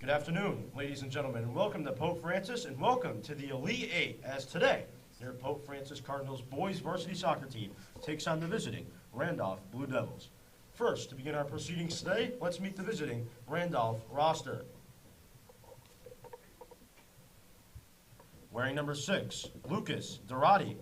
Good afternoon, ladies and gentlemen, and welcome to Pope Francis, and welcome to the Elite Eight, as today, your Pope Francis Cardinals boys varsity soccer team takes on the visiting Randolph Blue Devils. First, to begin our proceedings today, let's meet the visiting Randolph roster. Wearing number 6, Lucas Dorati.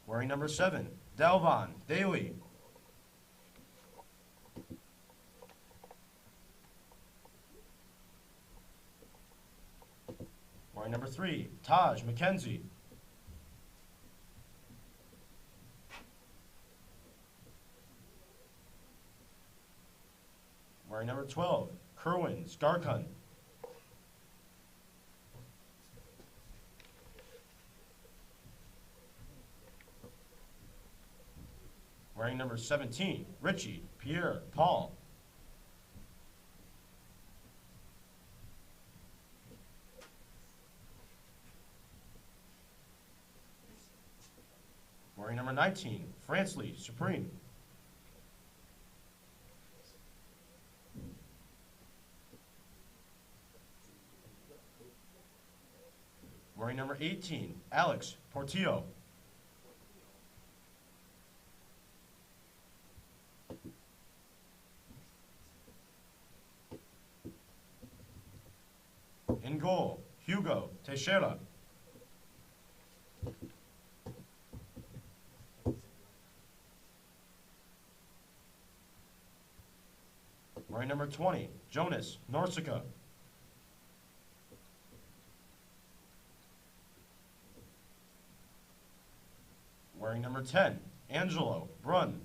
Wearing number 7, Dalvon Daly. Wearing number 3, Taj McKenzie. Wearing number 12, Kerwin Skarkun. Wearing number 17, Richie Pierre Paul. Wearing number 19, Fransley Supreme. Wearing number 18, Alex Portillo. In goal, Hugo Teixeira. Wearing number 20, Jonas Norsica. Wearing number 10, Angelo Brunn.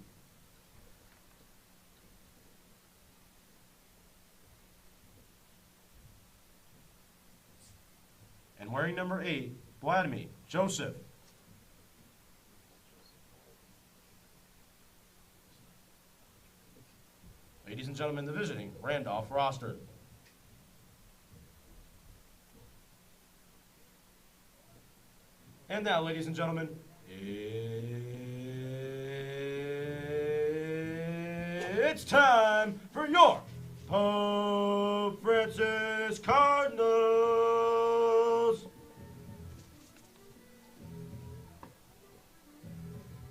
And wearing number 8, Vladimir Joseph. Ladies and gentlemen, the visiting Randolph roster. And now, ladies and gentlemen, it's time for your Pope Francis Cardinals.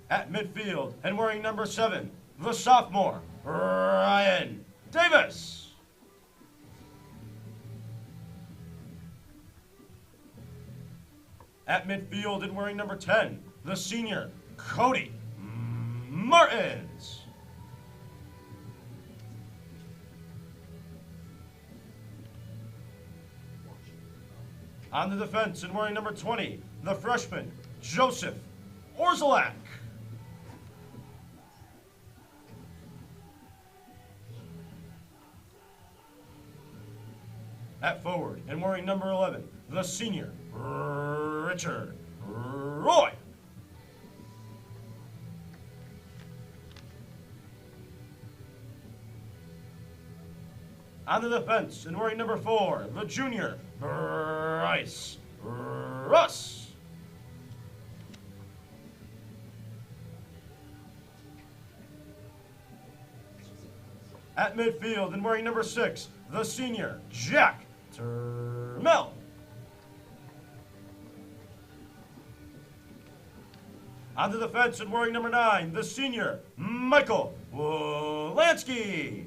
At midfield and wearing number 7, the sophomore, Ryan Davis. At midfield and wearing number 10, the senior, Cody Martins. On the defense and wearing number 20, the freshman, Joseph Orzalak. At forward and wearing number 11, the senior, Richard Roy. On the defense and wearing number 4, the junior, Bryce Russ. At midfield and wearing number 6, the senior, Jack Termel. On the defense and wearing number 9, the senior, Michael Wolanski.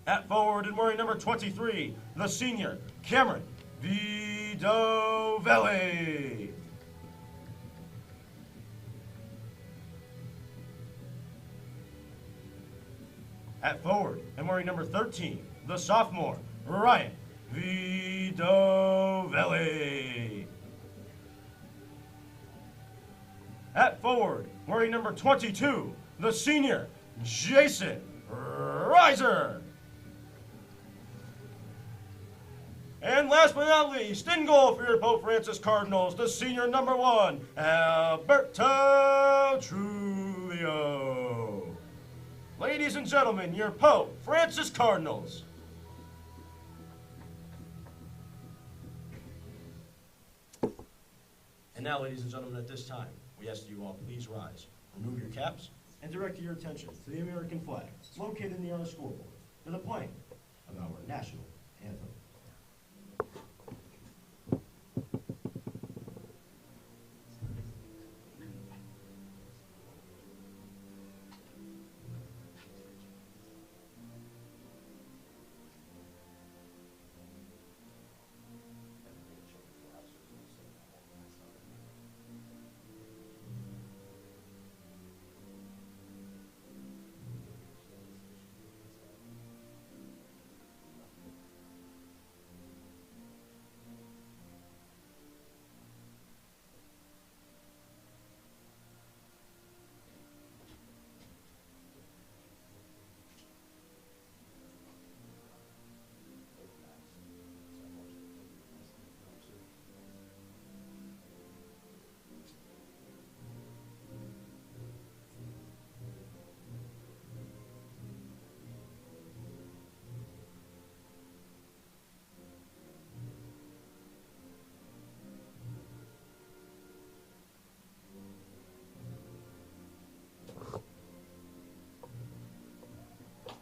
At forward and wearing number 23, the senior, Cameron Vidovelli. At forward and wearing number 13, the sophomore, Ryan Vidovelli. At forward, wearing number 22, the senior, Jason Reiser. And last but not least, in goal for your Pope Francis Cardinals, the senior number 1, Alberto Truitt. Trulio. Ladies and gentlemen, your Pope Francis Cardinals. And now, ladies and gentlemen, at this time, we ask that you all please rise, remove your caps, and direct your attention to the American flag located near our scoreboard for the playing of our national anthem.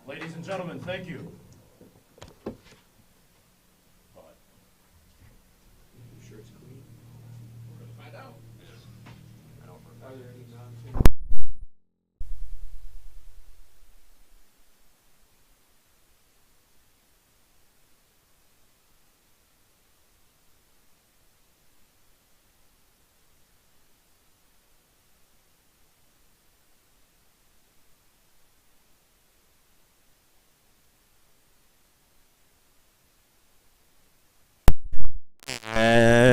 Ladies and gentlemen, thank you. You sure it's clean? We're going to find out. I don't know. Are there any And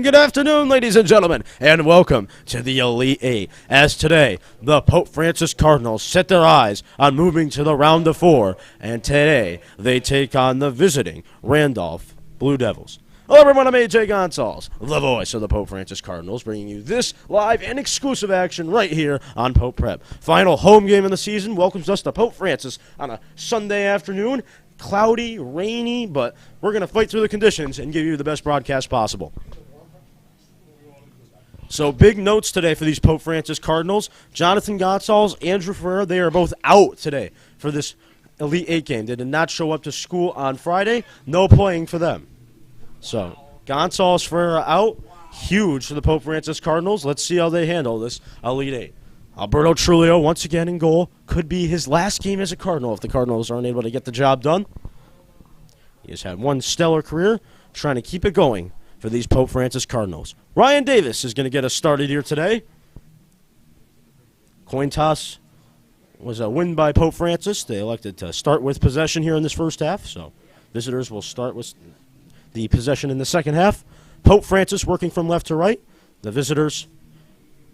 good afternoon, ladies and gentlemen, and welcome to the Elite Eight. As today, the Pope Francis Cardinals set their eyes on moving to the round of four, and today they take on the visiting Randolph Blue Devils. Hello, everyone. I'm AJ Gonzalez, the voice of the Pope Francis Cardinals, bringing you this live and exclusive action right here on Pope Prep. Final home game of the season welcomes us to Pope Francis on a Sunday afternoon. Cloudy, rainy, but we're going to fight through the conditions and give you the best broadcast possible. So big notes today for these Pope Francis Cardinals. Jonathan Gonzalez, Andrew Ferreira, they are both out today for this Elite Eight game. They did not show up to school on Friday. No playing for them. So Gonzalez, Ferreira out. Huge for the Pope Francis Cardinals. Let's see how they handle this Elite Eight. Alberto Trulio once again in goal. Could be his last game as a Cardinal if the Cardinals aren't able to get the job done. He has had one stellar career, trying to keep it going for these Pope Francis Cardinals. Ryan Davis is going to get us started here today. Coin toss was a win by Pope Francis. They elected to start with possession here in this first half, so visitors will start with the possession in the second half. Pope Francis working from left to right. The visitors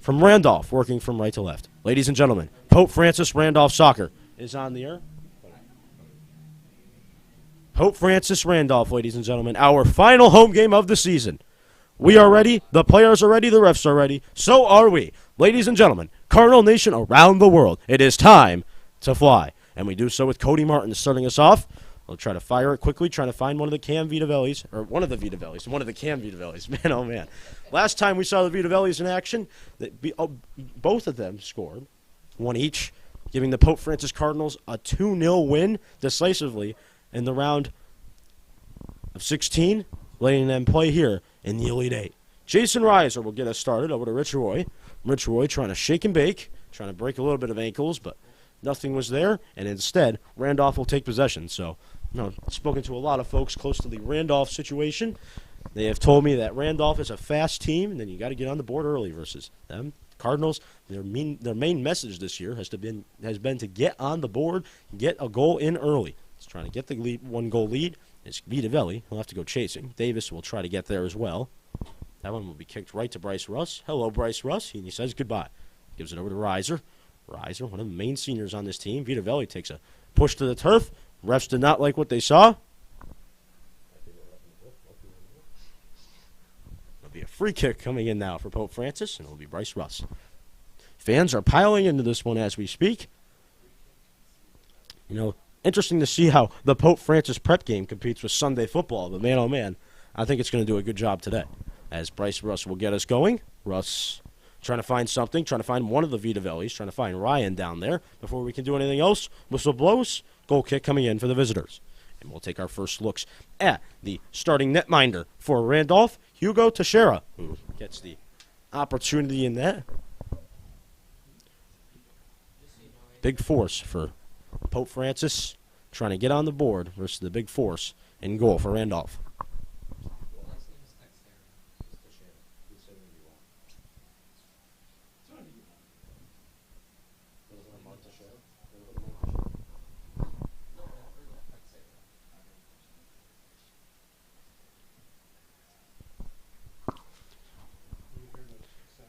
from Randolph working from right to left. Ladies and gentlemen, Pope Francis Randolph Soccer is on the air. Pope Francis Randolph, ladies and gentlemen, our final home game of the season. We are ready. The players are ready. The refs are ready. So are we. Ladies and gentlemen, Cardinal Nation around the world, it is time to fly. And we do so with Cody Martin starting us off. We'll try to fire it quickly, trying to find one of the Cam Vitavellis, or one of the Vitavellis, one of the Cam Vitavellis. Man, oh, man. Last time we saw the Vitavellis in action, both of them scored, one each, giving the Pope Francis Cardinals a 2-0 win decisively in the round of 16, letting them play here in the Elite Eight. Jason Reiser will get us started over to Rich Roy. Rich Roy trying to shake and bake, trying to break a little bit of ankles, but nothing was there, and instead, Randolph will take possession. So, spoken to a lot of folks close to the Randolph situation. They have told me that Randolph is a fast team, and then you got to get on the board early versus them. Cardinals, their main message this year has been to get on the board, get a goal in early. It's trying to get the lead, 1-goal lead. It's Vitavelli. He'll have to go chasing. Davis will try to get there as well. That one will be kicked right to Bryce Russ. Hello, Bryce Russ. And he says goodbye. Gives it over to Reiser. Reiser, one of the main seniors on this team. Vitavelli takes a push to the turf. Refs did not like what they saw. free kick coming in now for Pope Francis, and it'll be Bryce Russ. Fans are piling into this one as we speak. You know, interesting to see how the Pope Francis prep game competes with Sunday football, but man, oh man, I think it's going to do a good job today. As Bryce Russ will get us going. Russ trying to find something, trying to find one of the Vitavellis, trying to find Ryan down there before we can do anything else. Whistle blows, goal kick coming in for the visitors. And we'll take our first looks at the starting netminder for Randolph, Hugo Teixeira, who gets the opportunity in that. Big force for Pope Francis, trying to get on the board versus the big force in goal for Randolph.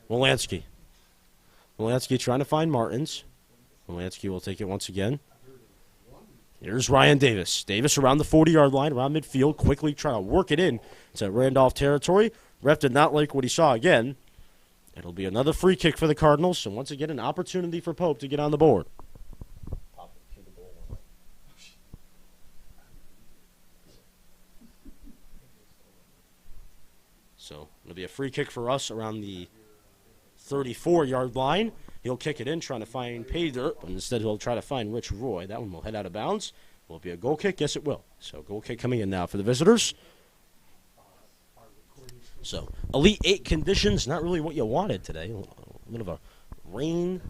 Wolansky trying to find Martins. Wolansky will take it once again. Here's Ryan Davis. Davis around the 40-yard line, around midfield, quickly trying to work it in to Randolph territory. Ref did not like what he saw again. It'll be another free kick for the Cardinals, and once again an opportunity for Pope to get on the board. So it'll be a free kick for us around the 34-yard line. He'll kick it in, trying to find pay dirt, but instead he'll try to find Rich Roy. That one will head out of bounds. Will it be a goal kick? Yes, it will. So goal kick coming in now for the visitors. So Elite 8 conditions, not really what you wanted today. A bit of a rain,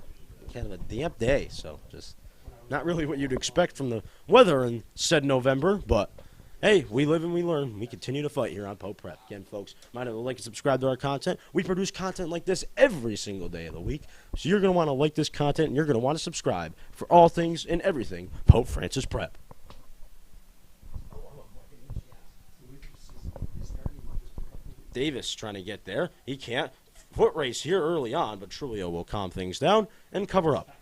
kind of a damp day. So just not really what you'd expect from the weather in said November, but hey, we live and we learn. We continue to fight here on Pope Prep. Again, folks, mind if you like and subscribe to our content. We produce content like this every single day of the week. So you're going to want to like this content, and you're going to want to subscribe for all things and everything Pope Francis Prep. Davis trying to get there. He can't. Foot race here early on, but Trulio will calm things down and cover up.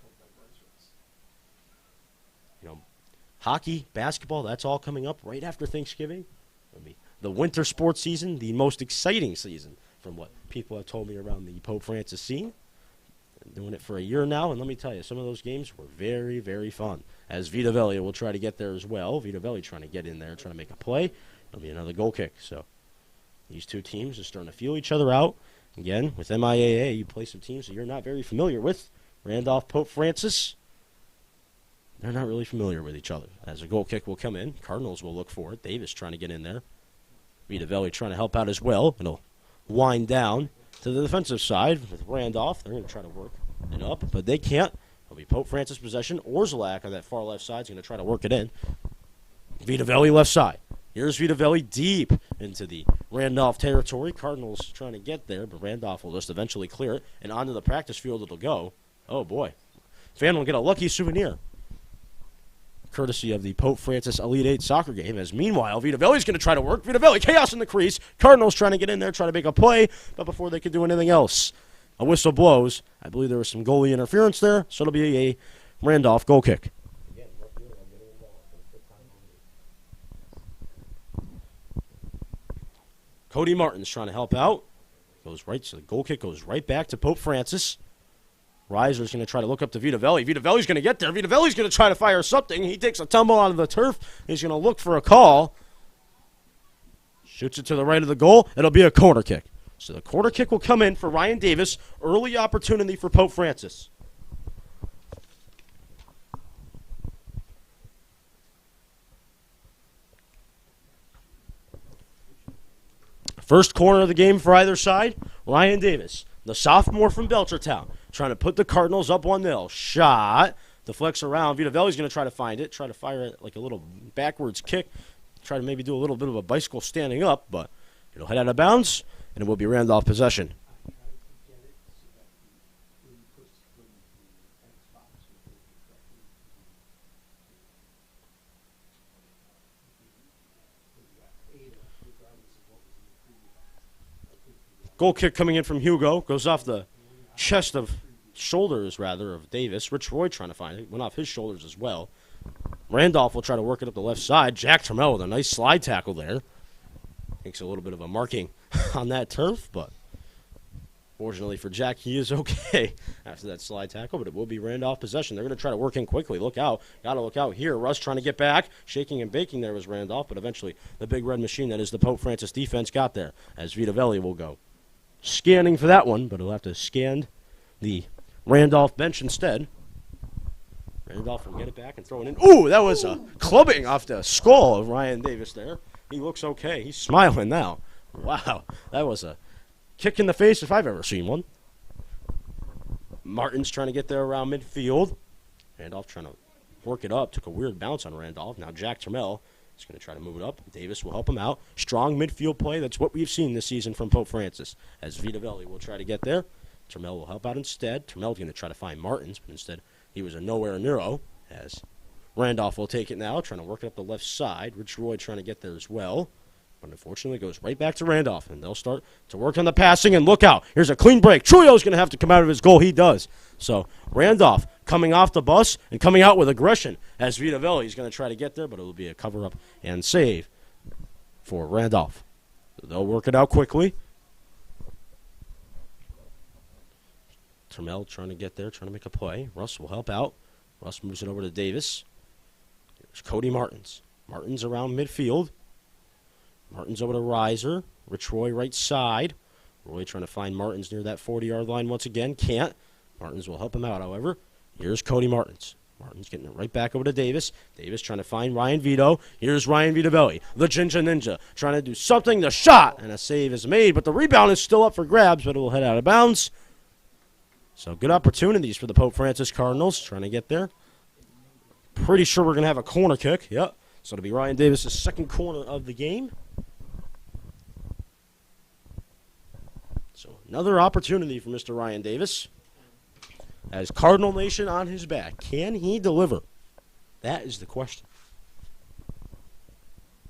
Hockey, basketball, that's all coming up right after Thanksgiving. The winter sports season, the most exciting season from what people have told me around the Pope Francis scene. Been doing it for a year now, and let me tell you, some of those games were very, very fun. As Vitavelli will try to get there as well. Vitavelli trying to get in there, trying to make a play. It'll be another goal kick. So these two teams are starting to feel each other out. Again, with MIAA, you play some teams that you're not very familiar with. Randolph, Pope Francis. They're not really familiar with each other. As a goal kick will come in, Cardinals will look for it. Davis trying to get in there. Vitavelli trying to help out as well. It'll wind down to the defensive side with Randolph. They're going to try to work it up, but they can't. It'll be Pope Francis possession. Orzalak on that far left side is going to try to work it in. Vitavelli left side. Here's Vitavelli deep into the Randolph territory. Cardinals trying to get there, but Randolph will just eventually clear it, and onto the practice field it'll go. Oh, boy. Fan will get a lucky souvenir, courtesy of the Pope Francis Elite 8 soccer game, as meanwhile, Vitavelli's going to try to work. Vitavelli, chaos in the crease. Cardinals trying to get in there, trying to make a play, but before they could do anything else, a whistle blows. I believe there was some goalie interference there, so it'll be a Randolph goal kick. Cody Martin's trying to help out. Goes right, so the goal kick goes right back to Pope Francis. Reiser's going to try to look up to Vitavelli. Vitavelli's going to get there. Vitavelli's going to try to fire something. He takes a tumble out of the turf. He's going to look for a call. Shoots it to the right of the goal. It'll be a corner kick. So the corner kick will come in for Ryan Davis. Early opportunity for Pope Francis. First corner of the game for either side. Ryan Davis, the sophomore from Belchertown, trying to put the Cardinals up 1-0. Shot. Deflects around. Vitavelli's going to try to find it. Try to fire it like a little backwards kick. Try to maybe do a little bit of a bicycle standing up, but it'll head out of bounds, and it will be Randolph possession. Goal kick coming in from Hugo. Goes off the shoulders of Davis. Rich Roy trying to find it. Went off his shoulders as well. Randolph will try to work it up the left side. Jack Trammell with a nice slide tackle there. Takes a little bit of a marking on that turf, but Fortunately for Jack, he is okay after that slide tackle, but it will be Randolph possession. They're going to try to work in quickly. Look out. Got to look out here. Russ trying to get back. Shaking and baking there was Randolph, but eventually the big red machine that is the Pope Francis defense got there as Vitavelli will go scanning for that one, but he'll have to scan the Randolph bench instead. Randolph will get it back and throw it in. Ooh, that was a clubbing off the skull of Ryan Davis there. He looks okay. He's smiling now. Wow, that was a kick in the face if I've ever seen one. Martin's trying to get there around midfield. Randolph trying to work it up. Took a weird bounce on Randolph. Now Jack Trammell is going to try to move it up. Davis will help him out. Strong midfield play. That's what we've seen this season from Pope Francis. As Vitavelli will try to get there. Trammell will help out instead. Trammell's going to try to find Martins, but instead he was a nowhere near. As Randolph will take it now, trying to work it up the left side. Rich Roy trying to get there as well. But unfortunately, it goes right back to Randolph, and they'll start to work on the passing, and look out. Here's a clean break. Trulio's going to have to come out of his goal. He does. So Randolph coming off the bus and coming out with aggression as Vitavelli is going to try to get there, but it will be a cover-up and save for Randolph. So they'll work it out quickly. Trammell trying to get there, trying to make a play. Russ will help out. Russ moves it over to Davis. Here's Cody Martins. Martins around midfield. Martins over to Reiser. Rich Roy right side. Roy trying to find Martins near that 40-yard line once again. Can't. Martins will help him out, however. Here's Cody Martins. Martins getting it right back over to Davis. Davis trying to find Ryan Vito. Here's Ryan Vitavelli. The Ginger Ninja trying to do something. The shot and a save is made, but the rebound is still up for grabs, but it will head out of bounds. So good opportunities for the Pope Francis Cardinals trying to get there. Pretty sure we're going to have a corner kick. Yep. So it'll be Ryan Davis' second corner of the game. So another opportunity for Mr. Ryan Davis. As Cardinal Nation on his back. Can he deliver? That is the question.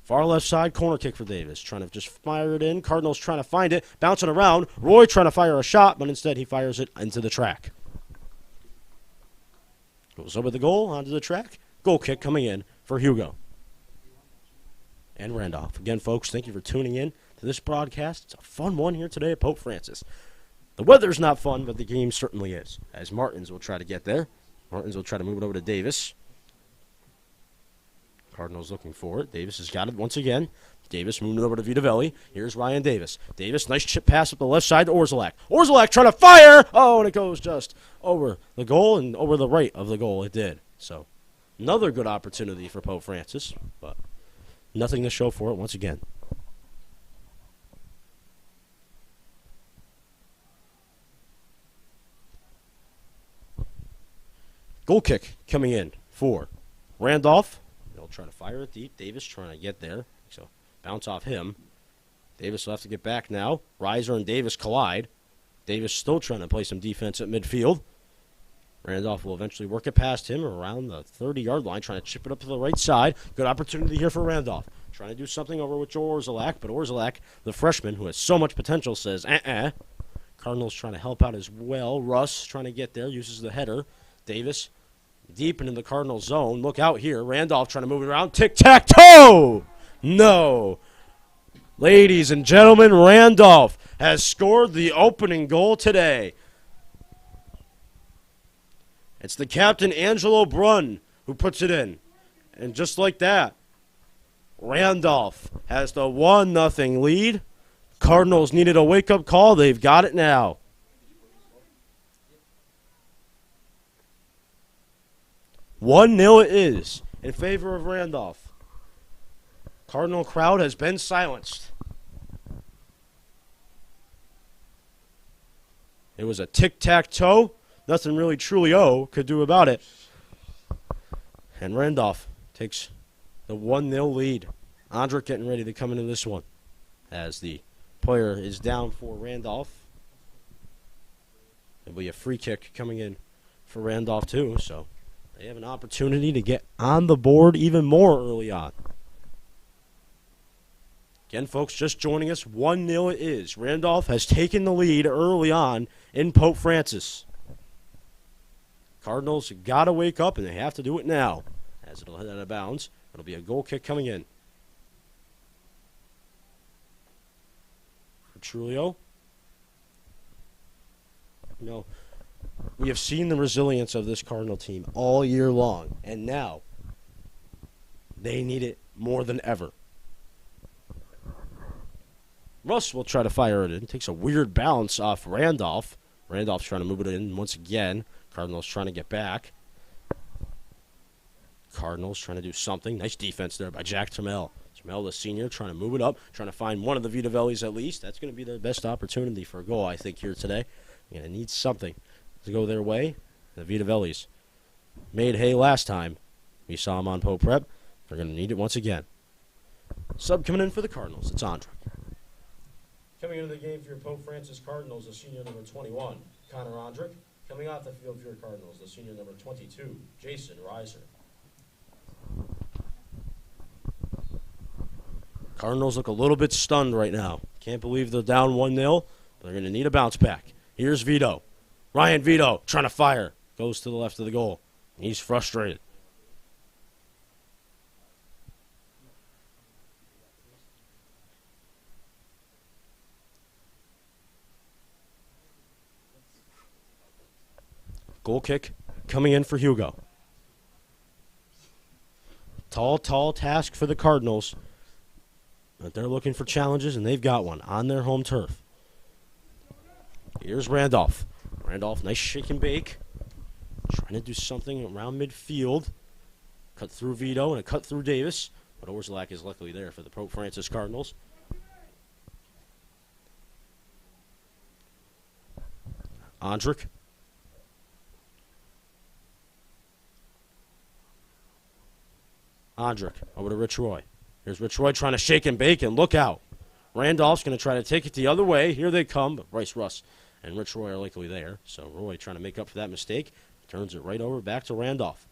Far left side, corner kick for Davis. Trying to just fire it in. Cardinals trying to find it. Bouncing around. Roy trying to fire a shot, but instead he fires it into the track. Goes over the goal, onto the track. Goal kick coming in for Hugo. And Randolph. Again, folks, thank you for tuning in to this broadcast. It's a fun one here today at Pope Francis. The weather's not fun, but the game certainly is. As Martins will try to get there. Martins will try to move it over to Davis. Cardinals looking for it. Davis has got it once again. Davis moving it over to Vitavelli. Here's Ryan Davis. Davis, nice chip pass up the left side to Orzelak. Orzelak trying to fire! Oh, and it goes just over the goal and over the right of the goal. It did. So, another good opportunity for Pope Francis, but nothing to show for it once again. Goal kick coming in for Randolph. They'll try to fire it deep. Davis trying to get there. So bounce off him. Davis will have to get back now. Reiser and Davis collide. Davis still trying to play some defense at midfield. Randolph will eventually work it past him around the 30-yard line, trying to chip it up to the right side. Good opportunity here for Randolph. Trying to do something over with Joe Orzelak, but Orzelak, the freshman who has so much potential, says, Cardinals trying to help out as well. Russ trying to get there, uses the header. Davis deep into the Cardinal zone. Look out here. Randolph trying to move it around. Tic-tac-toe! No. Ladies and gentlemen, Randolph has scored the opening goal today. It's the captain, Angelo Brunn, who puts it in. And just like that, Randolph has the 1-0 lead. Cardinals needed a wake-up call. They've got it now. "1-0 it is in favor of Randolph. Cardinal crowd has been silenced. It was a tic-tac-toe. Nothing really Trulio could do about it. And Randolph takes the 1-0 lead. Andrick getting ready to come into this one as the player is down for Randolph. There'll be a free kick coming in for Randolph too, so they have an opportunity to get on the board even more early on. Again, folks, just joining us, 1-0 it is. Randolph has taken the lead early on in Pope Francis. Cardinals got to wake up, and they have to do it now, as it'll head out of bounds. It'll be a goal kick coming in for Trulio. You know, we have seen the resilience of this Cardinal team all year long, and now they need it more than ever. Russ will try to fire it in. Takes a weird bounce off Randolph. Randolph's trying to move it in once again. Cardinals trying to get back. Cardinals trying to do something. Nice defense there by Jack Trammell. Trammell, the senior, trying to move it up, trying to find one of the Vitavellis at least. That's going to be their best opportunity for a goal, I think, here today. They're going to need something to go their way. The Vitavellis made hay last time. We saw them on Pope Prep. They're going to need it once again. Sub coming in for the Cardinals. It's Andrick. Coming into the game for your Pope Francis Cardinals, the senior number 21, Connor Andrick. Coming off the field for your Cardinals, the senior number 22, Jason Reiser. Cardinals look a little bit stunned right now. Can't believe they're down 1-0, but they're going to need a bounce back. Here's Vito. Ryan Vito trying to fire. Goes to the left of the goal. He's frustrated. Goal kick coming in for Hugo. Tall task for the Cardinals. But they're looking for challenges, and they've got one on their home turf. Here's Randolph. Randolph, nice shake and bake. Trying to do something around midfield. Cut through Vito and a cut through Davis. But Orszalak is luckily there for the Pope Francis Cardinals. Andrick. Andrick over to Rich Roy. Here's Rich Roy trying to shake and bake, and look out. Randolph's going to try to take it the other way. Here they come, but Bryce Russ and Rich Roy are likely there. So Roy trying to make up for that mistake. Turns it right over back to Randolph.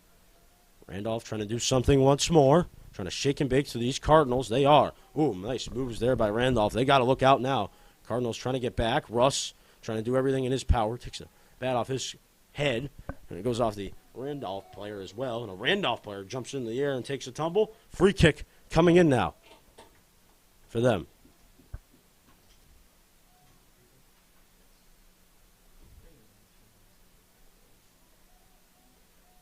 Randolph trying to do something once more. Trying to shake and bake to these Cardinals. They are. Ooh, nice moves there by Randolph. They got to look out now. Cardinals trying to get back. Russ trying to do everything in his power. Takes a bat off his head, and it goes off the Randolph player as well. And a Randolph player jumps in the air and takes a tumble. Free kick coming in now for them.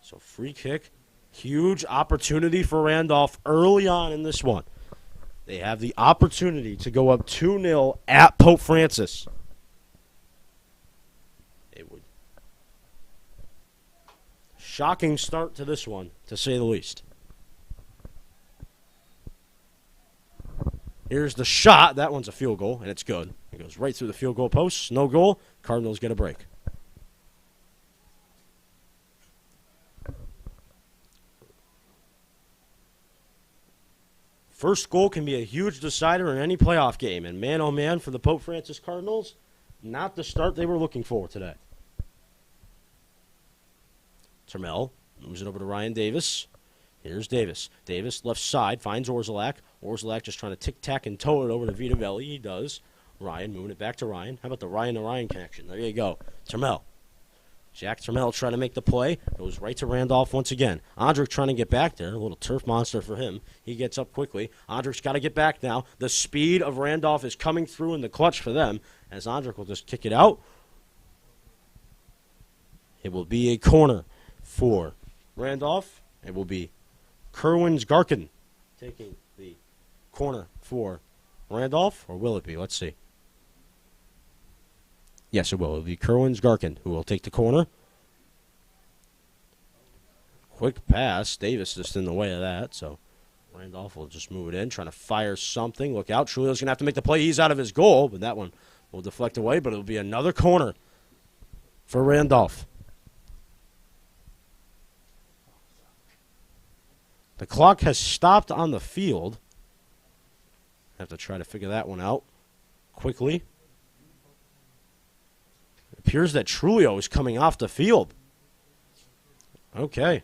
So free kick, huge opportunity for Randolph early on in this one. They have the opportunity to go up 2-0 at Pope Francis. It would. Shocking start to this one, to say the least. Here's the shot. That one's a field goal, and it's good. It goes right through the field goal post. No goal. Cardinals get a break. First goal can be a huge decider in any playoff game, and man, oh man, for the Pope Francis Cardinals, not the start they were looking for today. Trammell moves it over to Ryan Davis. Here's Davis. Davis, left side, finds Orszalak. Orszalak just trying to tic-tac and toe it over to Vitavelli. He does. Ryan moving it back to Ryan. How about the Ryan-to-Ryan connection? There you go. Trammell. Jack Trammell trying to make the play. Goes right to Randolph once again. Andrick trying to get back there. A little turf monster for him. He gets up quickly. Andrick's got to get back now. The speed of Randolph is coming through in the clutch for them, as Andrick will just kick it out. It will be a corner for Randolph. It will be Kerwins Garkin taking the corner for Randolph, or will it be? Let's see. Yes, it will. It will be Kerwins Garkin who will take the corner. Quick pass. Davis just in the way of that, so Randolph will just move it in, trying to fire something. Look out. Trulio's going to have to make the play. He's out of his goal, but that one will deflect away, but it will be another corner for Randolph. The clock has stopped on the field. Have to try to figure that one out quickly. It appears that Trulio is coming off the field. Okay.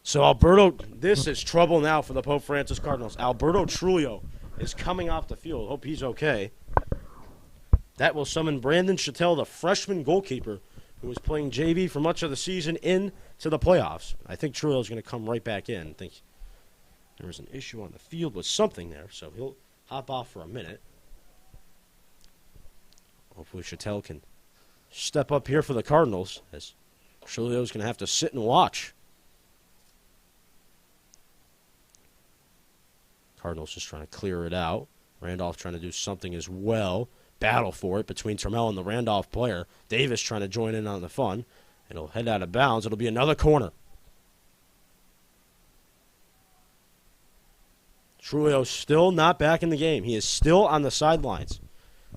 So Alberto, this is trouble now for the Pope Francis Cardinals. Alberto Trulio is coming off the field. Hope he's okay. That will summon Brandon Chattel, the freshman goalkeeper, who was playing JV for much of the season, into the playoffs. I think Trulio is going to come right back in. I think there was an issue on the field with something there, so he'll hop off for a minute. Hopefully Chattel can step up here for the Cardinals, as Trulio's going to have to sit and watch. Cardinals just trying to clear it out. Randolph trying to do something as well. Battle for it between Trammell and the Randolph player. Davis trying to join in on the fun. It'll head out of bounds. It'll be another corner. Trulio still not back in the game. He is still on the sidelines.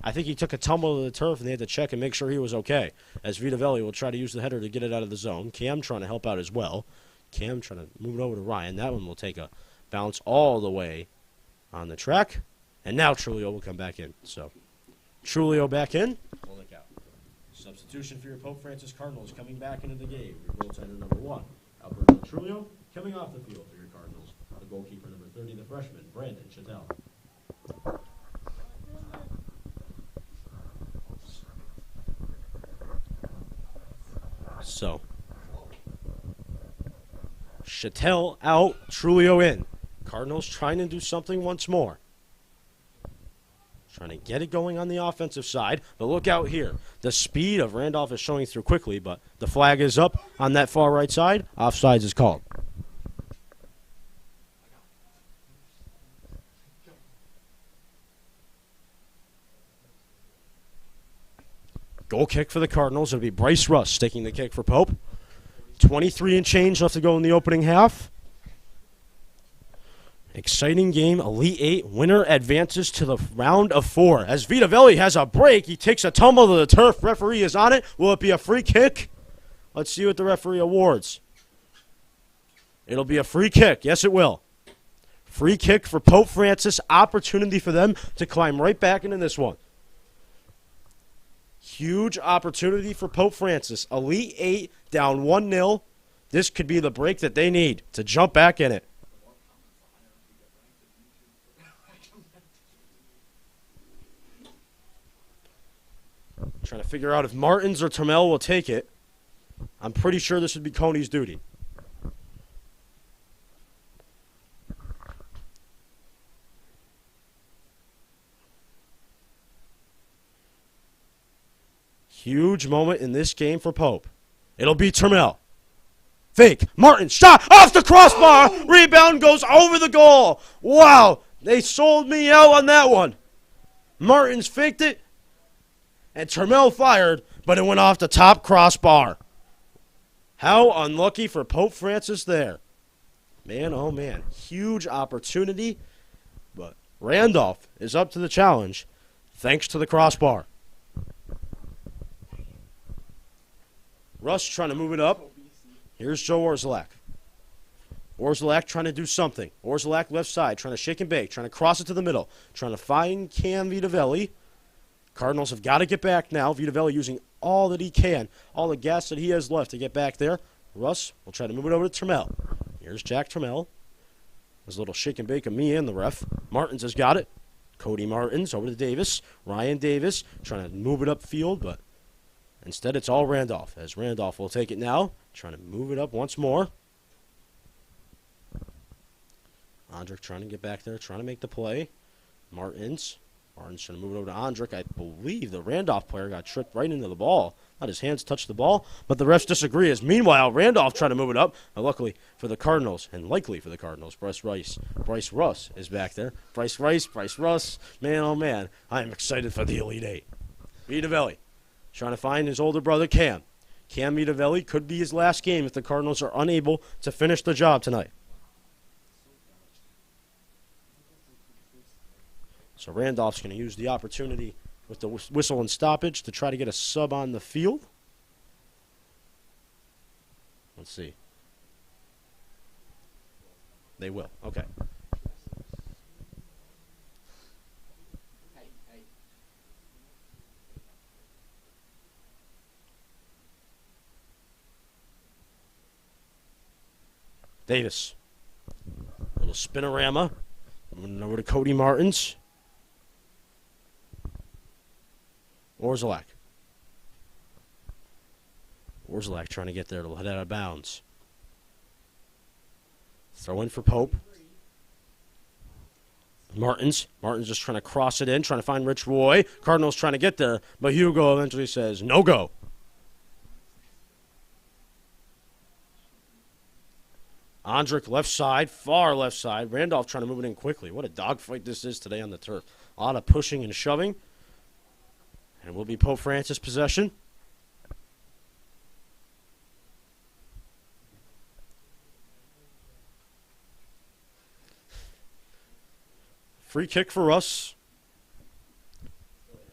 I think he took a tumble to the turf, and they had to check and make sure he was okay, as Vitavelli will try to use the header to get it out of the zone. Cam trying to help out as well. Cam trying to move it over to Ryan. That one will take a bounce all the way on the track. And now Trulio will come back in. So Trulio back in. We'll look out. Substitution for your Pope Francis Cardinals coming back into the game. Your goaltender number 1, Alberto Trulio. Coming off the field for your Cardinals, the goalkeeper number 30, the freshman, Brandon Chattel. So, Chattel out, Trulio in. Cardinals trying to do something once more. Trying to get it going on the offensive side. But look out here. The speed of Randolph is showing through quickly, but the flag is up on that far right side. Offsides is called. Goal kick for the Cardinals. It'll be Bryce Russ taking the kick for Pope. 23 and change left to go in the opening half. Exciting game. Elite 8. Winner advances to the round of 4. As Vitavelli has a break, he takes a tumble to the turf. Referee is on it. Will it be a free kick? Let's see what the referee awards. It'll be a free kick. Yes, it will. Free kick for Pope Francis. Opportunity for them to climb right back into this one. Huge opportunity for Pope Francis. Elite 8 down 1-0. This could be the break that they need to jump back in it. Trying to figure out if Martins or Trammell will take it. I'm pretty sure this would be Coney's duty. Huge moment in this game for Pope. It'll be Trammell. Fake. Martin. Shot off the crossbar. Rebound goes over the goal. Wow. They sold me out on that one. Martins faked it. And Trammell fired, but it went off the top crossbar. How unlucky for Pope Francis there. Man, oh man. Huge opportunity. But Randolph is up to the challenge thanks to the crossbar. Russ trying to move it up. Here's Joe Orzelak. Orzelak trying to do something. Orzelak left side, trying to shake and bake, trying to cross it to the middle, trying to find Cam Vitavelli. Cardinals have got to get back now. Vitavelli using all that he can, all the gas that he has left to get back there. Russ will try to move it over to Trammell. Here's Jack Trammell. There's a little shake and bake of me and the ref. Martins has got it. Cody Martins over to Davis. Ryan Davis trying to move it upfield, but instead, it's all Randolph, as Randolph will take it now, trying to move it up once more. Andrick trying to get back there, trying to make the play. Martins trying to move it over to Andrick. I believe the Randolph player got tripped right into the ball. Not his hands touched the ball, but the refs disagree. As meanwhile, Randolph trying to move it up. But luckily for the Cardinals, and likely for the Cardinals, Bryce Russ is back there. Bryce Russ. Man, oh man, I am excited for the Elite 8. Vitavelli trying to find his older brother, Cam. Cam Vitavelli could be his last game if the Cardinals are unable to finish the job tonight. So Randolph's going to use the opportunity with the whistle and stoppage to try to get a sub on the field. Let's see. They will. Okay. Davis. Little spinorama. Moving over to Cody Martins. Orzelak trying to get there. It'll head out of bounds. Throw in for Pope. Martins just trying to cross it in, trying to find Rich Roy. Cardinals trying to get there, but Hugo eventually says, no go. Andrick left side, far left side. Randolph trying to move it in quickly. What a dogfight this is today on the turf. A lot of pushing and shoving. And it will be Pope Francis possession. Free kick for us.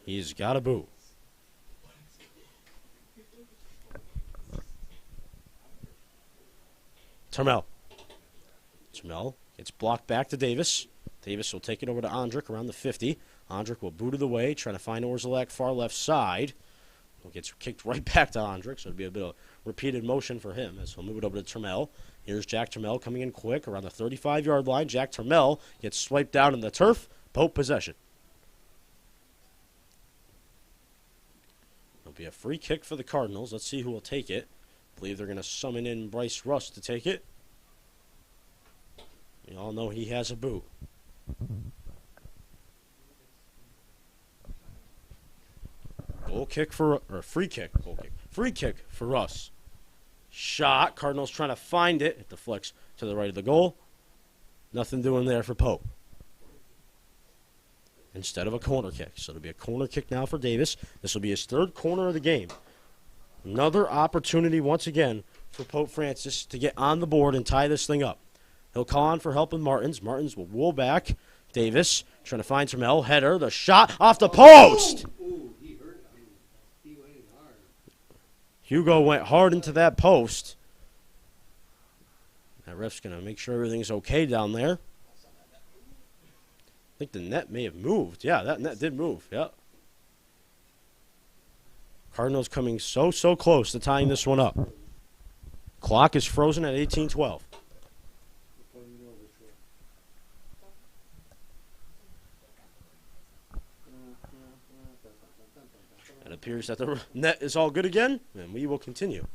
He's got a boo. Turmel. Turmel gets blocked back to Davis. Davis will take it over to Andrick around the 50. Andrick will boot it away, trying to find Orzelak far left side. He gets kicked right back to Andrick, so it'll be a bit of repeated motion for him as he'll move it over to Turmel. Here's Jack Turmel coming in quick around the 35-yard line. Jack Turmel gets swiped down in the turf. Pope possession. It'll be a free kick for the Cardinals. Let's see who will take it. I believe they're going to summon in Bryce Russ to take it. We all know he has a boot. Goal kick for, or free kick. Goal kick. Free kick for Russ. Shot. Cardinals trying to find it. It deflects to the right of the goal. Nothing doing there for Pope. Instead of a corner kick. So it'll be a corner kick now for Davis. This will be his third corner of the game. Another opportunity once again for Pope Francis to get on the board and tie this thing up. He'll call on for help with Martins. Martins will roll back. Davis trying to find Turmel. Header. The shot off the post. He hurt him. He went in hard. Hugo went hard into that post. That ref's going to make sure everything's okay down there. I think the net may have moved. Yeah, that net did move. Yeah. Cardinals coming so close to tying this one up. Clock is frozen at 18:12. It appears that the net is all good again, and we will continue.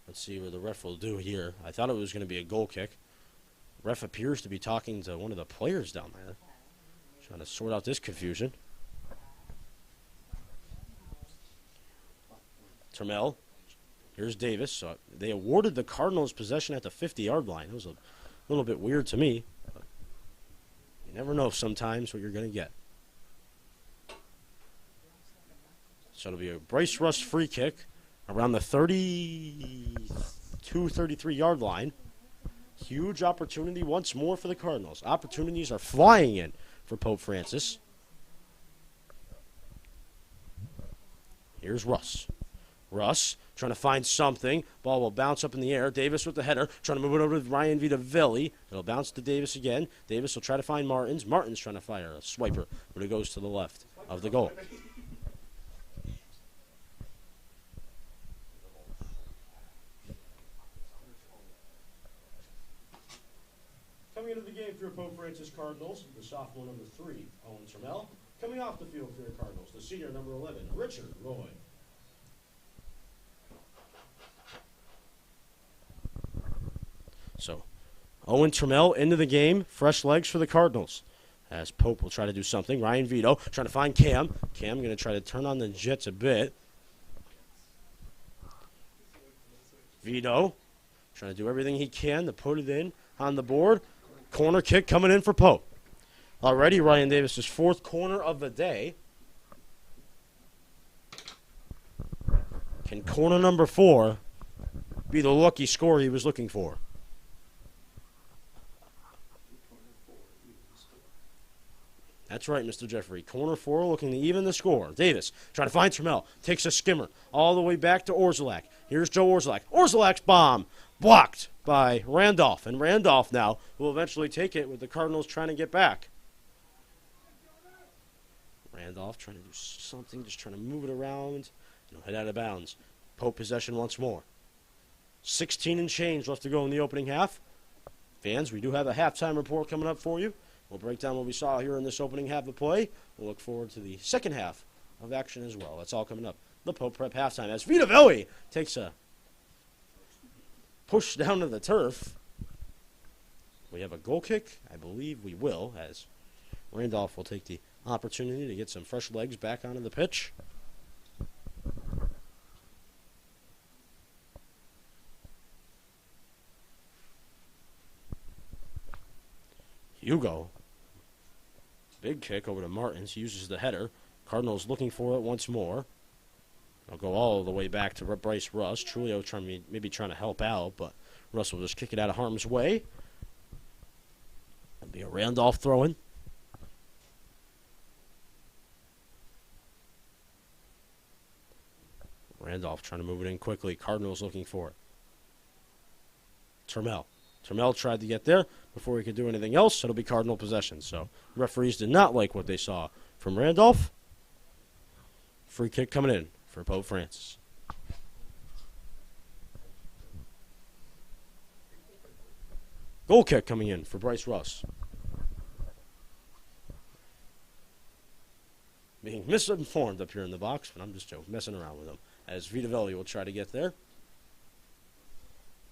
Let's see what the ref will do here. I thought it was going to be a goal kick. Ref appears to be talking to one of the players down there. Trying to sort out this confusion. Turmel. Here's Davis. So they awarded the Cardinals possession at the 50-yard line. It was a little bit weird to me. But you never know sometimes what you're going to get. So it'll be a Bryce Russ free kick around the 32, 33-yard line. Huge opportunity once more for the Cardinals. Opportunities are flying in for Pope Francis. Here's Russ. Russ trying to find something. Ball will bounce up in the air. Davis with the header. Trying to move it over to Ryan Vitavelli. It'll bounce to Davis again. Davis will try to find Martins. Martins trying to fire a swiper, but it goes to the left of the goal. Coming into the game for your Pope Francis Cardinals, the sophomore number 3, Owen Turmel. Coming off the field for your Cardinals, the senior number 11, Richard Roy. So, Owen Turmel into the game, fresh legs for the Cardinals. As Pope will try to do something. Ryan Vito trying to find Cam. Cam going to try to turn on the Jets a bit. Vito trying to do everything he can to put it in on the board. Corner kick coming in for Pope. Already Ryan Davis' 4th corner of the day. Can corner number 4 be the lucky score he was looking for? That's right, Mr. Jeffrey. Corner 4 looking to even the score. Davis trying to find Turmel. Takes a skimmer all the way back to Orzelak. Here's Joe Orzelak. Orzelak's bomb blocked by Randolph. And Randolph now will eventually take it with the Cardinals trying to get back. Randolph trying to do something, just trying to move it around. And he'll head out of bounds. Pope possession once more. 16 and change left to go in the opening half. Fans, we do have a halftime report coming up for you. We'll break down what we saw here in this opening half of play. We'll look forward to the second half of action as well. That's all coming up. The Pope Prep halftime as Vitavelli takes a pushed down to the turf. We have a goal kick. I believe we will, as Randolph will take the opportunity to get some fresh legs back onto the pitch. Hugo. Big kick over to Martins. He uses the header. Cardinals looking for it once more. I'll go all the way back to Bryce Russ. Trulio maybe trying to help out, but Russ will just kick it out of harm's way. It'll be a Randolph throw-in. Randolph trying to move it in quickly. Cardinals looking for it. Termel. Termel tried to get there before he could do anything else. It'll be Cardinal possession. So referees did not like what they saw from Randolph. Free kick coming in for Pope Francis. Goal kick coming in for Bryce Russ. Being misinformed up here in the box, but I'm just joking, messing around with him. As Vitavelli will try to get there.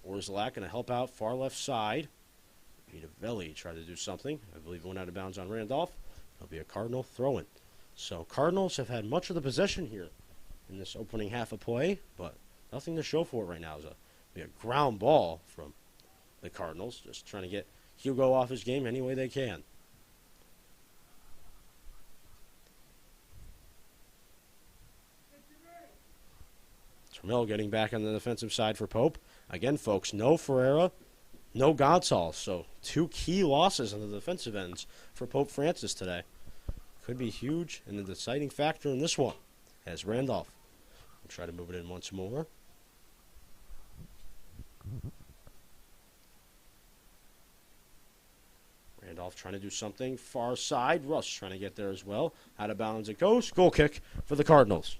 Orszlak going to help out far left side. Vitavelli tried to do something. I believe it went out of bounds on Randolph. It'll be a Cardinal throw-in. So Cardinals have had much of the possession here in this opening half of play, but nothing to show for it right now. It'll be a ground ball from the Cardinals, just trying to get Hugo off his game any way they can. Termel getting back on the defensive side for Pope. Again, folks, no Ferreira, no Gonzalez. So 2 key losses on the defensive ends for Pope Francis today. Could be huge and the deciding factor in this one as Randolph will try to move it in once more. Randolph trying to do something. Far side. Russ trying to get there as well. Out of bounds it goes. Goal kick for the Cardinals.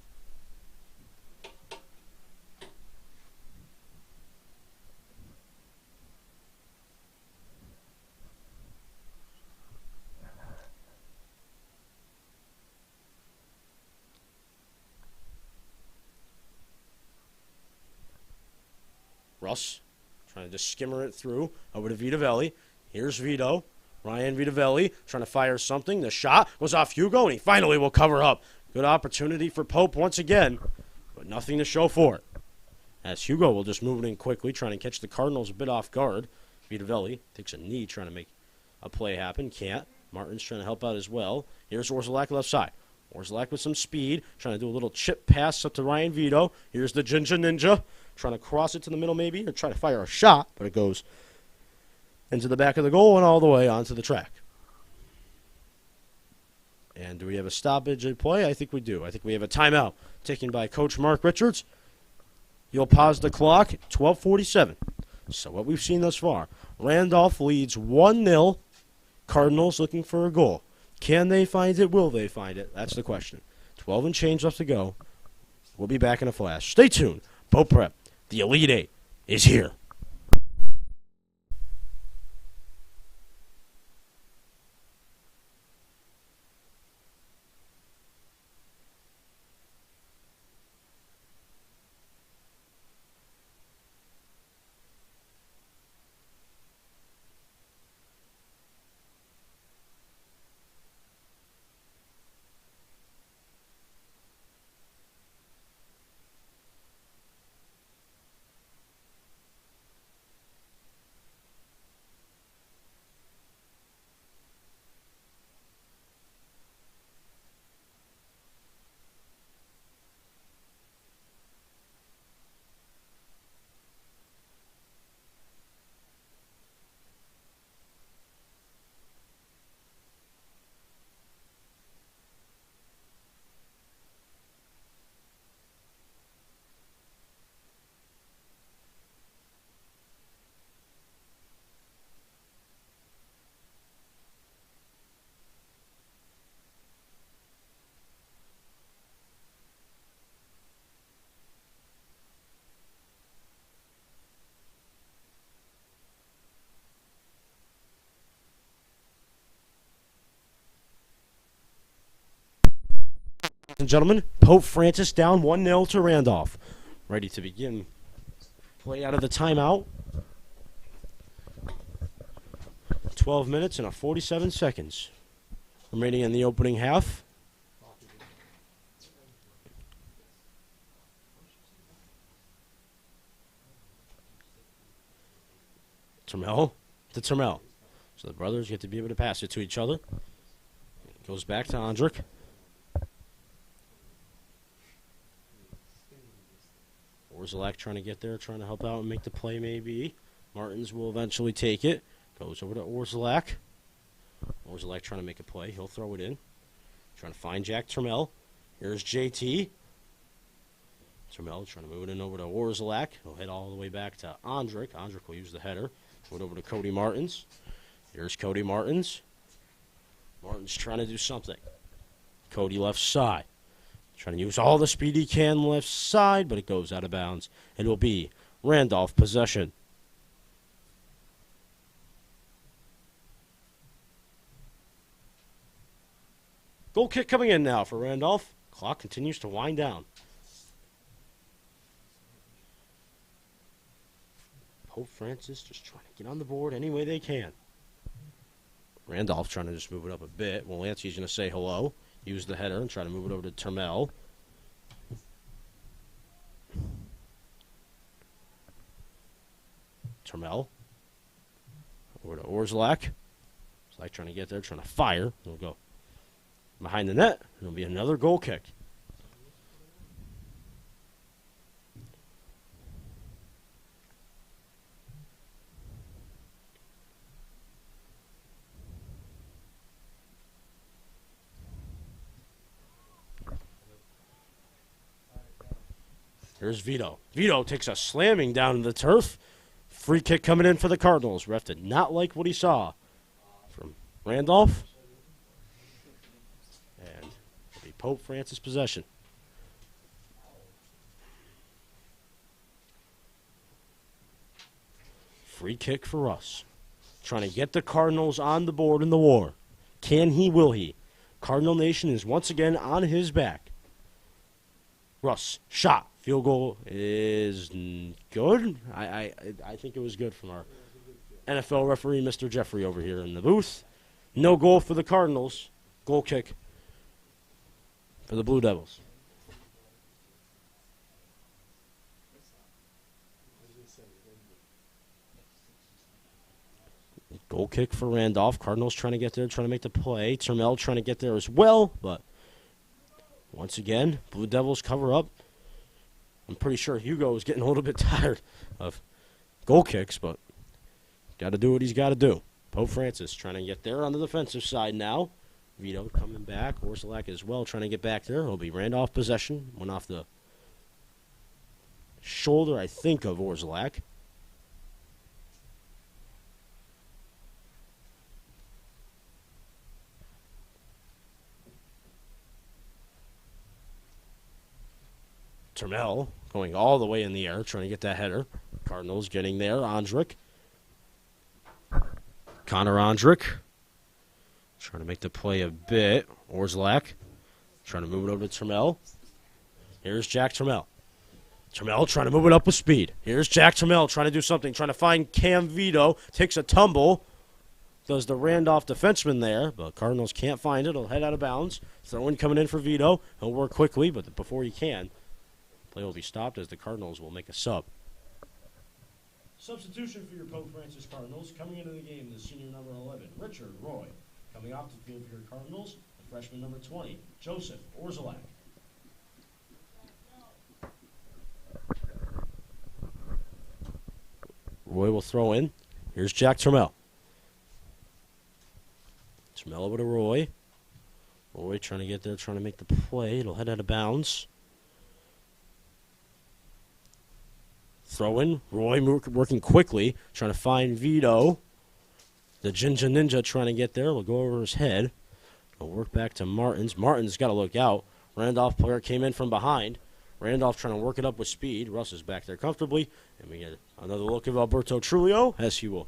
Russ trying to just skimmer it through over to Vitavelli. Here's Vito. Ryan Vitavelli trying to fire something. The shot goes off Hugo, and he finally will cover up. Good opportunity for Pope once again, but nothing to show for it. As Hugo will just move it in quickly, trying to catch the Cardinals a bit off guard. Vitavelli takes a knee trying to make a play happen. Can't. Martin's trying to help out as well. Here's Orszlak left side. Orszlak with some speed, trying to do a little chip pass up to Ryan Vito. Here's the Ginger Ninja, trying to cross it to the middle maybe, or try to fire a shot, but it goes into the back of the goal and all the way onto the track. And do we have a stoppage in play? I think we do. I think we have a timeout taken by Coach Mark Richards. You'll pause the clock at 12:47. So what we've seen thus far, Randolph leads 1-0. Cardinals looking for a goal. Can they find it? Will they find it? That's the question. 12 and change left to go. We'll be back in a flash. Stay tuned. Pope Prep, the Elite Eight, is here. And gentlemen, Pope Francis down 1-0 to Randolph. Ready to begin play out of the timeout. 12 minutes and 47 seconds remaining in the opening half. Termel to Termel. So the brothers get to be able to pass it to each other. It goes back to Andrick. Orzelak trying to get there, trying to help out and make the play maybe. Martins will eventually take it. Goes over to Orzelak. Orzelak trying to make a play. He'll throw it in. Trying to find Jack Termel. Here's JT. Termel trying to move it in over to Orzelak. He'll head all the way back to Andrick. Andrick will use the header. Put over to Cody Martins. Here's Cody Martins. Martins trying to do something. Cody left side. Trying to use all the speed he can left side, but it goes out of bounds. It will be Randolph possession. Goal kick coming in now for Randolph. Clock continues to wind down. Pope Francis just trying to get on the board any way they can. Randolph trying to just move it up a bit. Well, Lancey's going to say hello. Use the header and try to move it over to Termel. Termel. Over to Orzelak. Orzelak trying to get there, trying to fire. It'll go behind the net. It'll be another goal kick. Here's Vito. Vito takes a slamming down to the turf. Free kick coming in for the Cardinals. Ref did not like what he saw from Randolph. And it'll be Pope Francis possession. Free kick for Russ. Trying to get the Cardinals on the board in the war. Can he, will he? Cardinal Nation is once again on his back. Russ, shot. Field goal is good. I think it was good from our NFL referee, Mr. Jeffrey, over here in the booth. No goal for the Cardinals. Goal kick for the Blue Devils. Goal kick for Randolph. Cardinals trying to get there, trying to make the play. Termel trying to get there as well, but once again, Blue Devils cover up. I'm pretty sure Hugo is getting a little bit tired of goal kicks, but got to do what he's got to do. Pope Francis trying to get there on the defensive side now. Vito coming back. Orzelak as well trying to get back there. It'll be Randolph possession. One off the shoulder, I think, of Orzelak. Termel going all the way in the air, trying to get that header. Cardinals getting there. Andrick. Connor Andrick. Trying to make the play a bit. Orzelak. Trying to move it over to Termel. Here's Jack Termel. Termel trying to move it up with speed. Here's Jack Termel trying to do something. Trying to find Cam Vito. Takes a tumble. Does the Randolph defenseman there, but Cardinals can't find it. It'll head out of bounds. Throw-in coming in for Vito. He'll work quickly, but before he can, play will be stopped as the Cardinals will make a sub. Substitution for your Pope Francis Cardinals. Coming into the game, the senior number 11, Richard Roy. Coming off the field for your Cardinals, the freshman number 20, Joseph Orzelak. Roy will throw in. Here's Jack Termel. Termel over to Roy. Roy trying to get there, trying to make the play. It'll head out of bounds. Throw in. Roy working quickly, trying to find Vito. The Jinja Ninja trying to get there. Will go over his head. He'll work back to Martins. Martins got to look out. Randolph player came in from behind. Randolph trying to work it up with speed. Russ is back there comfortably. And we get another look of Alberto Trulio as he will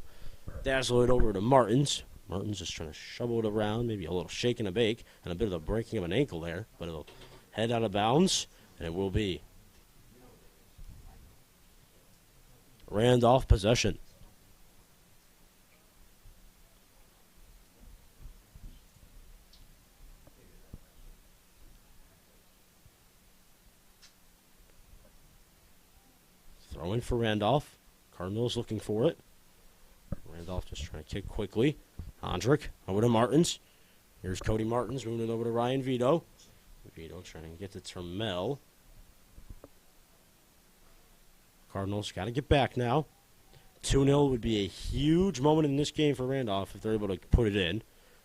dazzle it over to Martins. Martins just trying to shovel it around. Maybe a little shake and a bake. And a bit of a breaking of an ankle there. But it'll head out of bounds. And it will be Randolph possession. Throw in for Randolph. Cardinals looking for it. Randolph just trying to kick quickly. Hondrick over to Martins. Here's Cody Martins moving it over to Ryan Vito. Vito trying to get to Termel. Cardinals got to get back now. 2-0 would be a huge moment in this game for Randolph if they're able to put it in.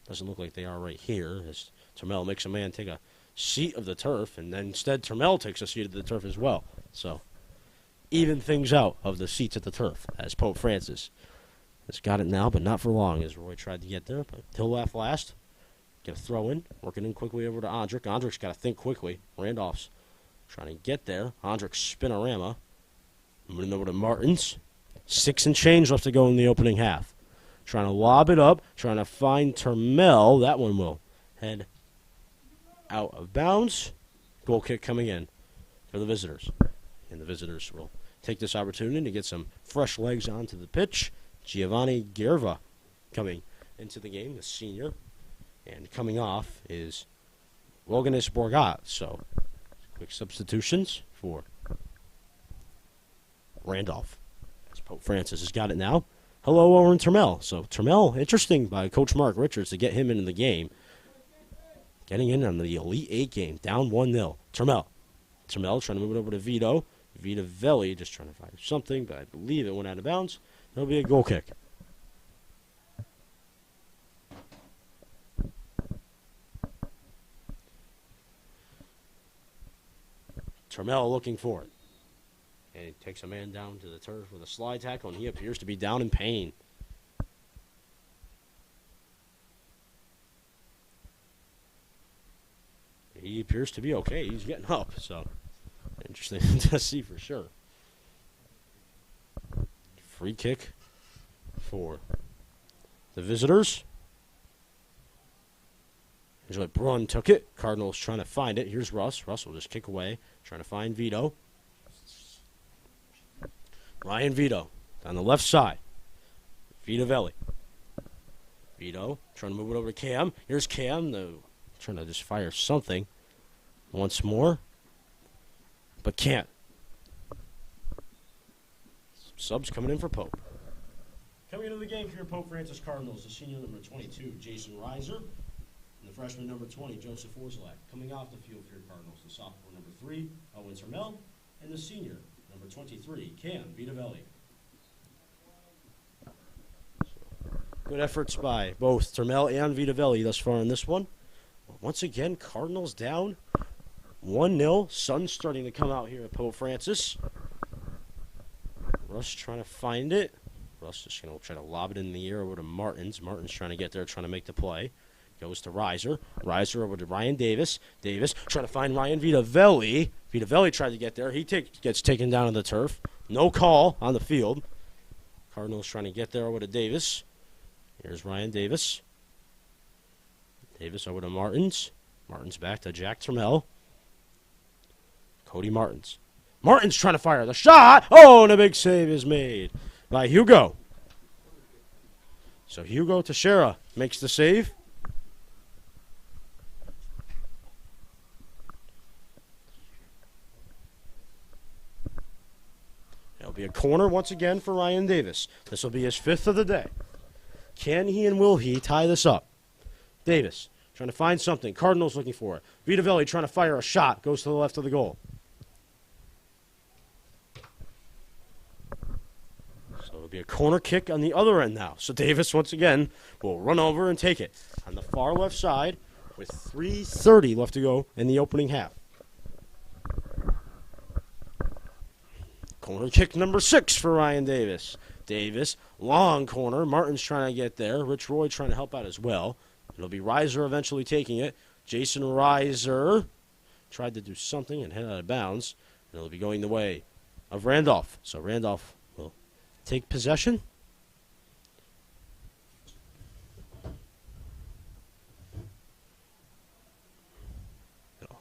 Doesn't look like they are right here, as Termel makes a man take a seat of the turf, and then instead Termel takes a seat of the turf as well. So, even things out of the seats at the turf, as Pope Francis has got it now, but not for long, as Roy tried to get there, but he'll laugh last. Get a throw in, working in quickly over to Ondrick. Ondrick's got to think quickly. Randolph's trying to get there. Ondrick's spinorama. Moving over to Martins. 6 and change left to go in the opening half. Trying to lob it up, trying to find Termel. That one will head out of bounds. Goal kick coming in for the visitors. And the visitors will take this opportunity to get some fresh legs onto the pitch. Giovanni Gerva coming into the game, the senior. And coming off is Loganis Borgat. So, quick substitutions for Randolph. As Pope Francis has got it now. Hello, Owen Termel. So, Termel, interesting by Coach Mark Richards to get him into the game. Getting in on the Elite 8 game, down 1-0. Termel trying to move it over to Vito. Vita Velli just trying to find something, but I believe it went out of bounds. It'll be a goal kick. Termel looking for it. And he takes a man down to the turf with a slide tackle, and he appears to be down in pain. He appears to be okay. He's getting up, so interesting to see for sure. Free kick for the visitors. Angela Brunn took it. Cardinals trying to find it. Here's Russ. Russ will just kick away. Trying to find Vito. Ryan Vito on the left side. Vito Velli. Vito trying to move it over to Cam. Here's Cam. Trying to just fire something once more. But can't. Subs coming in for Pope. Coming into the game for your Pope Francis Cardinals, the senior number 22, Jason Reiser, and the freshman number 20, Joseph Orzelak. Coming off the field for your Cardinals, the sophomore number 3, Owen Termel, and the senior number 23, Cam Vitavelli. Good efforts by both Termel and Vitavelli thus far in this one. Once again, Cardinals down 1-0. Sun's starting to come out here at Pope Francis. Russ trying to find it. Russ just going to try to lob it in the air over to Martins. Martins trying to get there, trying to make the play. Goes to Reiser. Reiser over to Ryan Davis. Davis trying to find Ryan Vitavelli. Vitavelli tried to get there. He gets taken down on the turf. No call on the field. Cardinals trying to get there over to Davis. Here's Ryan Davis. Davis over to Martins. Martins back to Jack Termel. Cody Martins. Martins trying to fire the shot. Oh, and a big save is made by Hugo. So Hugo Teixeira makes the save. It'll be a corner once again for Ryan Davis. This will be his 5th of the day. Can he and will he tie this up? Davis trying to find something. Cardinals looking for it. Vitavelli trying to fire a shot. Goes to the left of the goal. So it'll be a corner kick on the other end now. So Davis once again will run over and take it on the far left side with 3:30 left to go in the opening half. Corner kick number 6 for Ryan Davis. Davis, long corner. Martin's trying to get there. Rich Roy trying to help out as well. It'll be Reiser eventually taking it. Jason Reiser tried to do something and head out of bounds. And it'll be going the way of Randolph. So Randolph will take possession. It'll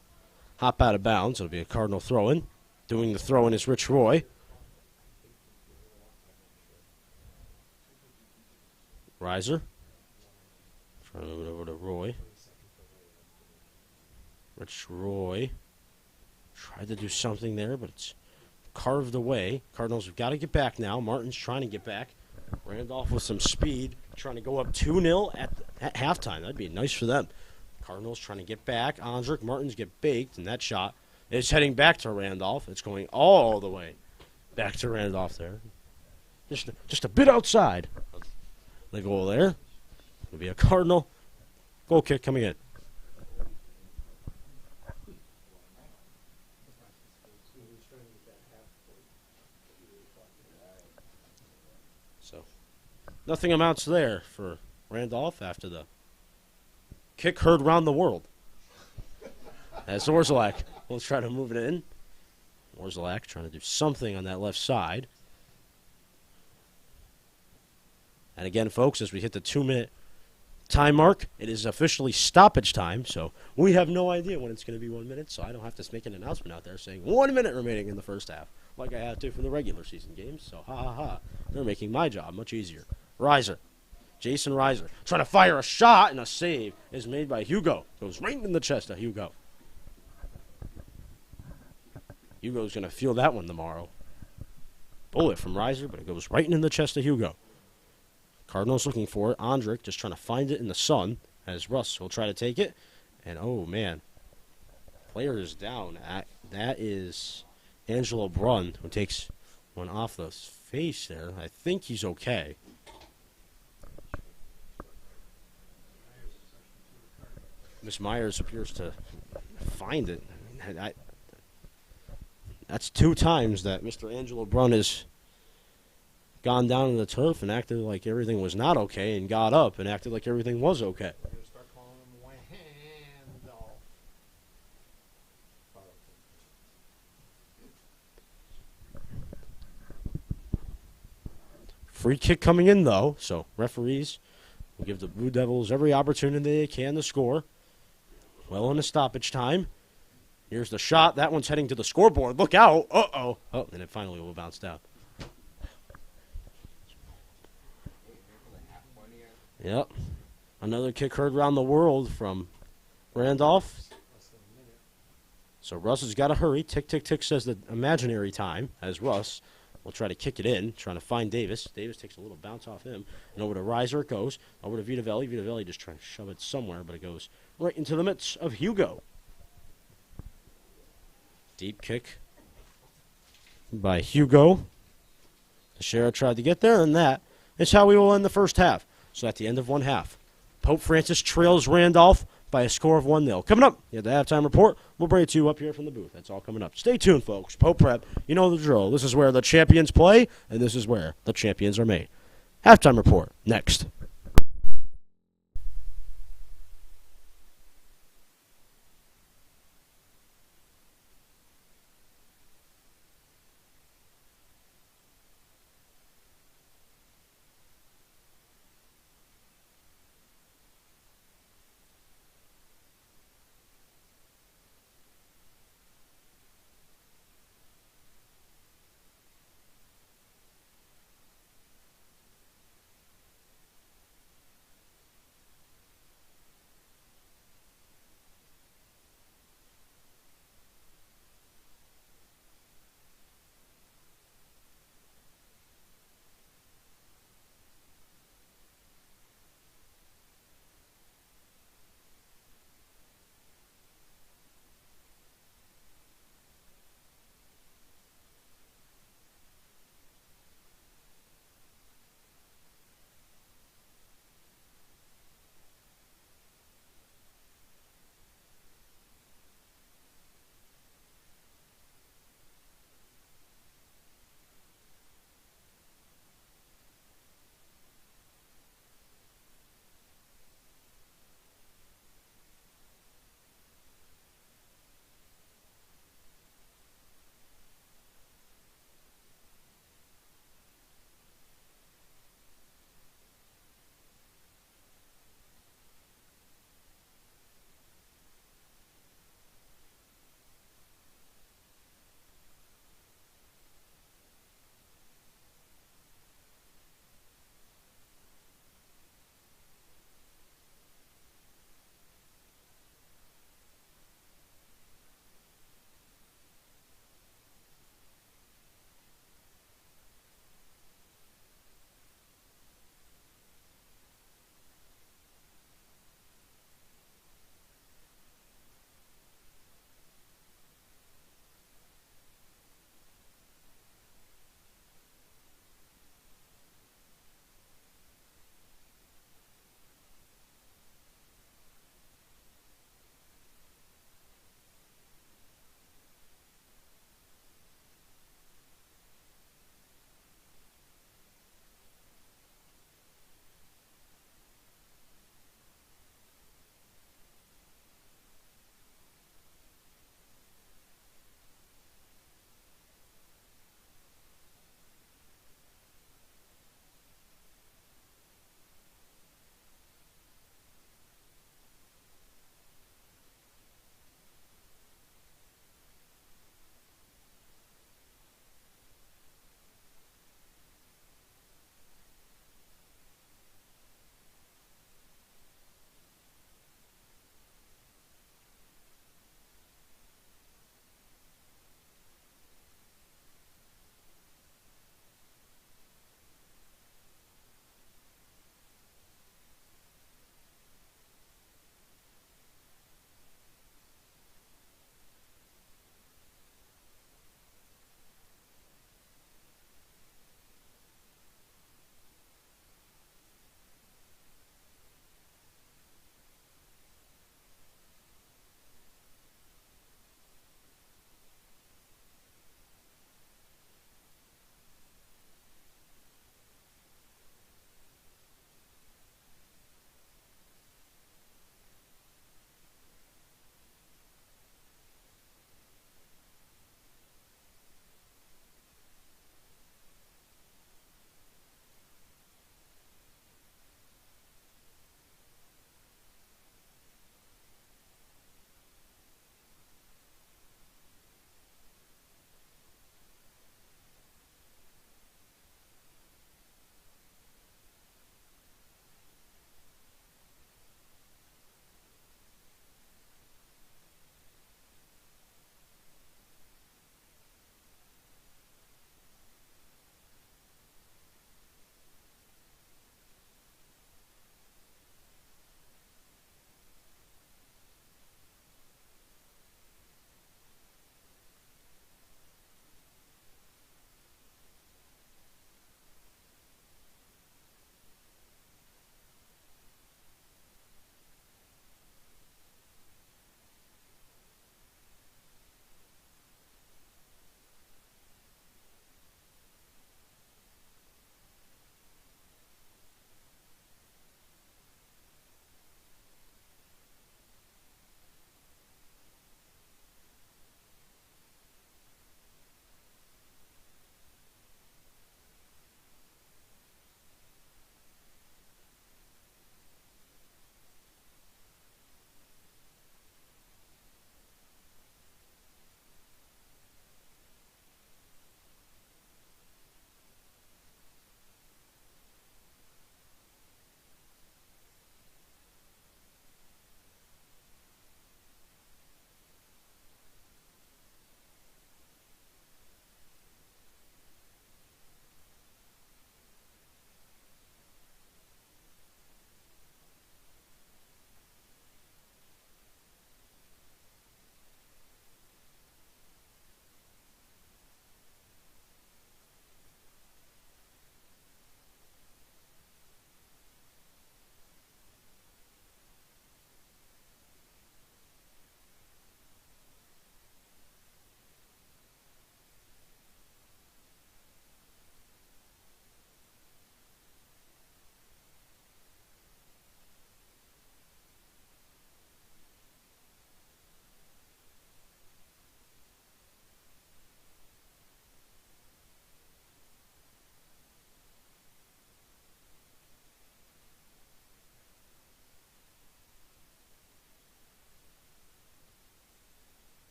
hop out of bounds. It'll be a Cardinal throw-in. Doing the throw-in is Rich Roy. Reiser. Trying to move it over to Roy. Rich Roy tried to do something there, but it's carved away. Cardinals have got to get back now. Martin's trying to get back. Randolph with some speed, trying to go up 2-0 at halftime. That'd be nice for them. Cardinals trying to get back. Ondrick, Martins get baked, and that shot is heading back to Randolph. It's going all the way back to Randolph there. Just a bit outside the goal there. It'll be a Cardinal goal kick coming in. So nothing amounts there for Randolph after the kick heard round the world. As Orzelak will try to move it in. Orzelak trying to do something on that left side. And again, folks, as we hit the 2-minute time mark, it is officially stoppage time. So we have no idea when it's going to be 1 minute. So I don't have to make an announcement out there saying 1 minute remaining in the first half, like I have to for the regular season games. So ha ha ha. They're making my job much easier. Reiser. Jason Reiser trying to fire a shot, and a save is made by Hugo. Goes right in the chest of Hugo. Hugo's going to feel that one tomorrow. Bullet from Reiser, but it goes right in the chest of Hugo. Cardinals looking for it. Ondrick just trying to find it in the sun as Russ will try to take it. And, oh, man. Player is down. That is Angelo Brunn, who takes one off the face there. I think he's okay. Miss Myers appears to find it. That's 2 times that Mr. Angelo Brunn has gone down to the turf and acted like everything was not okay, and got up and acted like everything was okay. Start calling him Randolph. Free kick coming in, though, so referees will give the Blue Devils every opportunity they can to score. Well into stoppage time. Here's the shot. That one's heading to the scoreboard. Look out. Uh-oh. Oh, and it finally will bounce down. Yep. Another kick heard around the world from Randolph. So Russ has got to hurry. Tick, tick, tick says the imaginary time as Russ will try to kick it in, trying to find Davis. Davis takes a little bounce off him. And over to Reiser it goes. Over to Vitavelli. Vitavelli just trying to shove it somewhere, but it goes right into the midst of Hugo. Deep kick by Hugo. Teixeira tried to get there, and that is how we will end the first half. So at the end of one half, Pope Francis trails Randolph by a score of 1-0. Coming up, you have the halftime report. We'll bring it to you up here from the booth. That's all coming up. Stay tuned, folks. Pope Prep, you know the drill. This is where the champions play, and this is where the champions are made. Halftime report, next.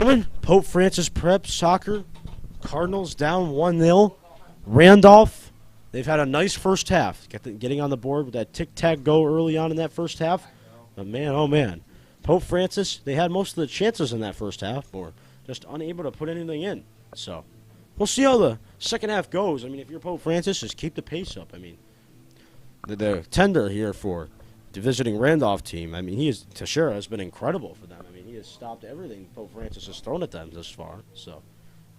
gentlemen, Pope Francis Prep Soccer, Cardinals down 1-0. Randolph, they've had a nice first half, getting on the board with that tic-tac-go early on in that first half. But man, oh man, Pope Francis, they had most of the chances in that first half, but were just unable to put anything in. So we'll see how the second half goes. I mean, if you're Pope Francis, just keep the pace up. I mean, the tender here for the visiting Randolph team, I mean, Teixeira has been incredible for them. I mean, he has stopped everything Pope Francis has thrown at them this far. So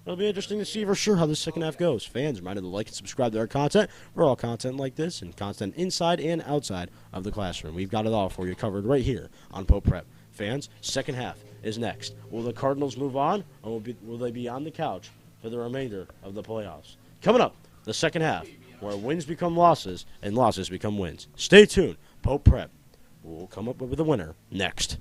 it'll be interesting to see for sure how this second half goes. Fans, reminded to like and subscribe to our content for all content like this and content inside and outside of the classroom. We've got it all for you covered right here on Pope Prep. Fans, second half is next. Will the Cardinals move on, or will they be on the couch for the remainder of the playoffs? Coming up, the second half, where wins become losses and losses become wins. Stay tuned. Pope Prep will come up with a winner next.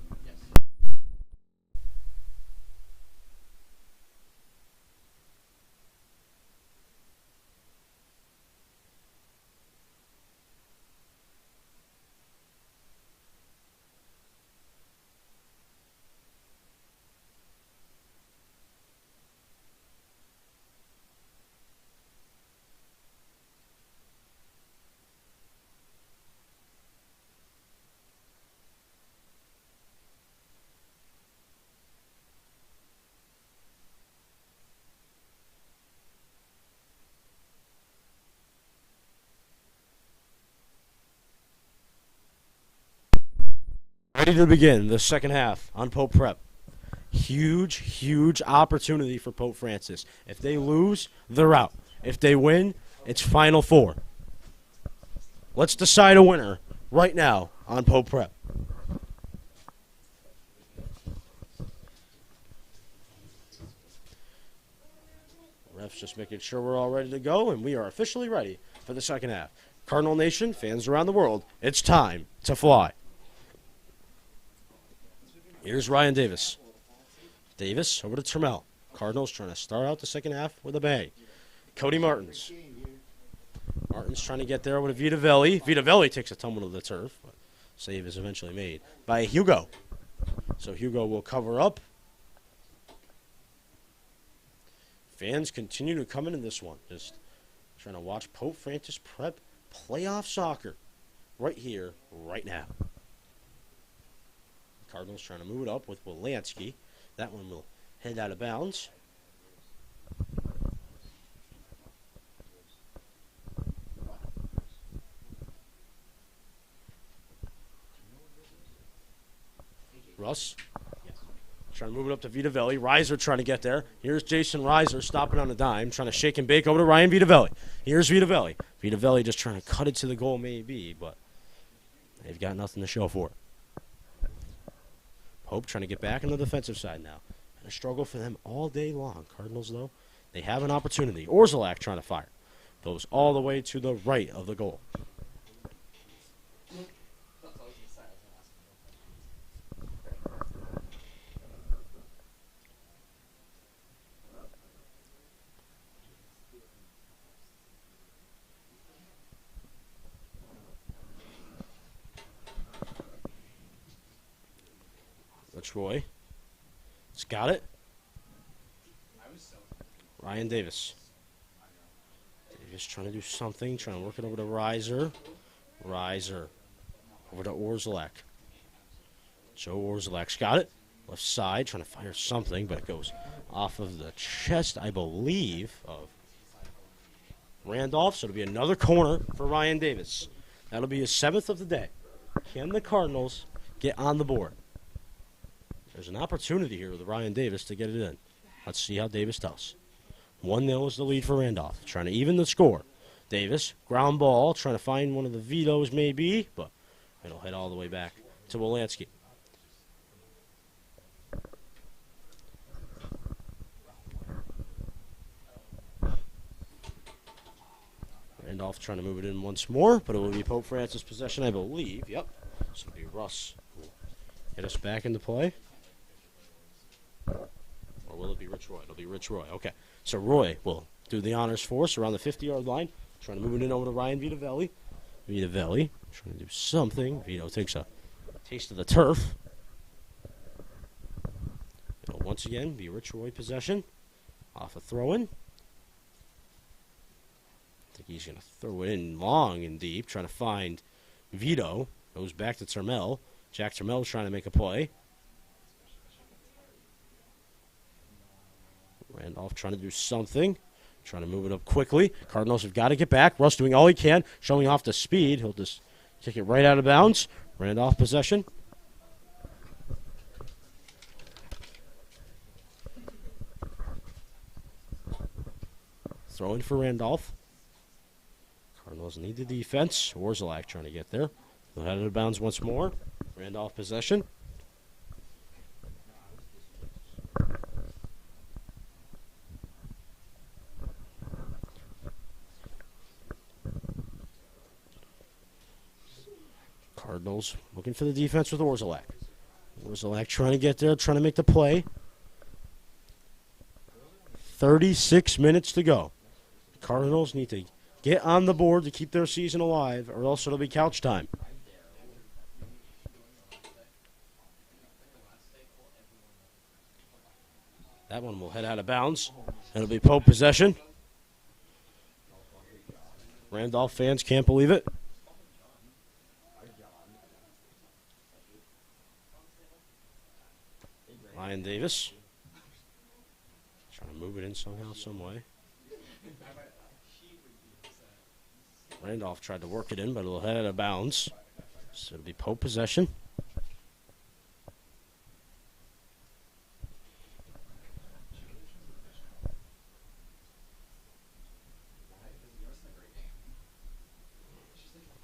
Ready to begin the second half on Pope Prep. Huge, huge opportunity for Pope Francis. If they lose, they're out. If they win, it's Final Four. Let's decide a winner right now on Pope Prep. Ref's just making sure we're all ready to go, and we are officially ready for the second half. Cardinal Nation, fans around the world, it's time to fly. Here's Ryan Davis. Davis over to Trammell. Cardinals trying to start out the second half with a bang. Cody Martins. Martins trying to get there with a Vitavelli. Vitavelli takes a tumble to the turf, but save is eventually made by Hugo. So Hugo will cover up. Fans continue to come into this one. Just trying to watch Pope Francis Prep playoff soccer right here, right now. Cardinals trying to move it up with Wolanski. That one will head out of bounds. Russ trying to move it up to Vitavelli. Reiser trying to get there. Here's Jason Reiser stopping on a dime, trying to shake and bake over to Ryan Vitavelli. Here's Vitavelli. Vitavelli just trying to cut it to the goal maybe, but they've got nothing to show for it. Pope trying to get back on the defensive side now. And a struggle for them all day long. Cardinals, though, they have an opportunity. Orzelak trying to fire. Goes all the way to the right of the goal. Troy. It's got it. Ryan Davis. Davis trying to do something. Trying to work it over to Reiser. Reiser. Over to Orzelak. Joe Orzelak's got it. Left side. Trying to fire something, but it goes off of the chest, I believe, of Randolph. So it'll be another corner for Ryan Davis. That'll be his 7th of the day. Can the Cardinals get on the board? There's an opportunity here with Ryan Davis to get it in. Let's see how Davis does. 1-0 is the lead for Randolph. Trying to even the score. Davis, ground ball, trying to find one of the vetoes maybe, but it'll head all the way back to Wolanski. Randolph trying to move it in once more, but it will be Pope Francis' possession, I believe. Yep. So it'll be Russ who will get us back into play. Or will it be Rich Roy? It'll be Rich Roy. Okay. So Roy will do the honors for us around the 50-yard line. Trying to move it in over to Ryan Vitavelli. Vitavelli trying to do something. Vito takes a taste of the turf. once again, be Rich Roy possession. Off a throw-in. I think he's going to throw it in long and deep, trying to find Vito. Goes back to Termel. Jack Termel's trying to make a play. Randolph trying to do something. Trying to move it up quickly. Cardinals have got to get back. Russ doing all he can, showing off the speed. He'll just kick it right out of bounds. Randolph possession. Throw in for Randolph. Cardinals need the defense. Warzalak trying to get there. They'll head out of bounds once more. Randolph possession. Cardinals looking for the defense with Warzalak. Warzalak trying to get there, trying to make the play. 36 minutes to go. Cardinals need to get on the board to keep their season alive, or else it'll be couch time. That one will head out of bounds. It'll be Pope possession. Randolph fans can't believe it. Ryan Davis. Trying to move it in somehow, some way. Randolph tried to work it in, but it'll head out of bounds. So it'll be Pope possession.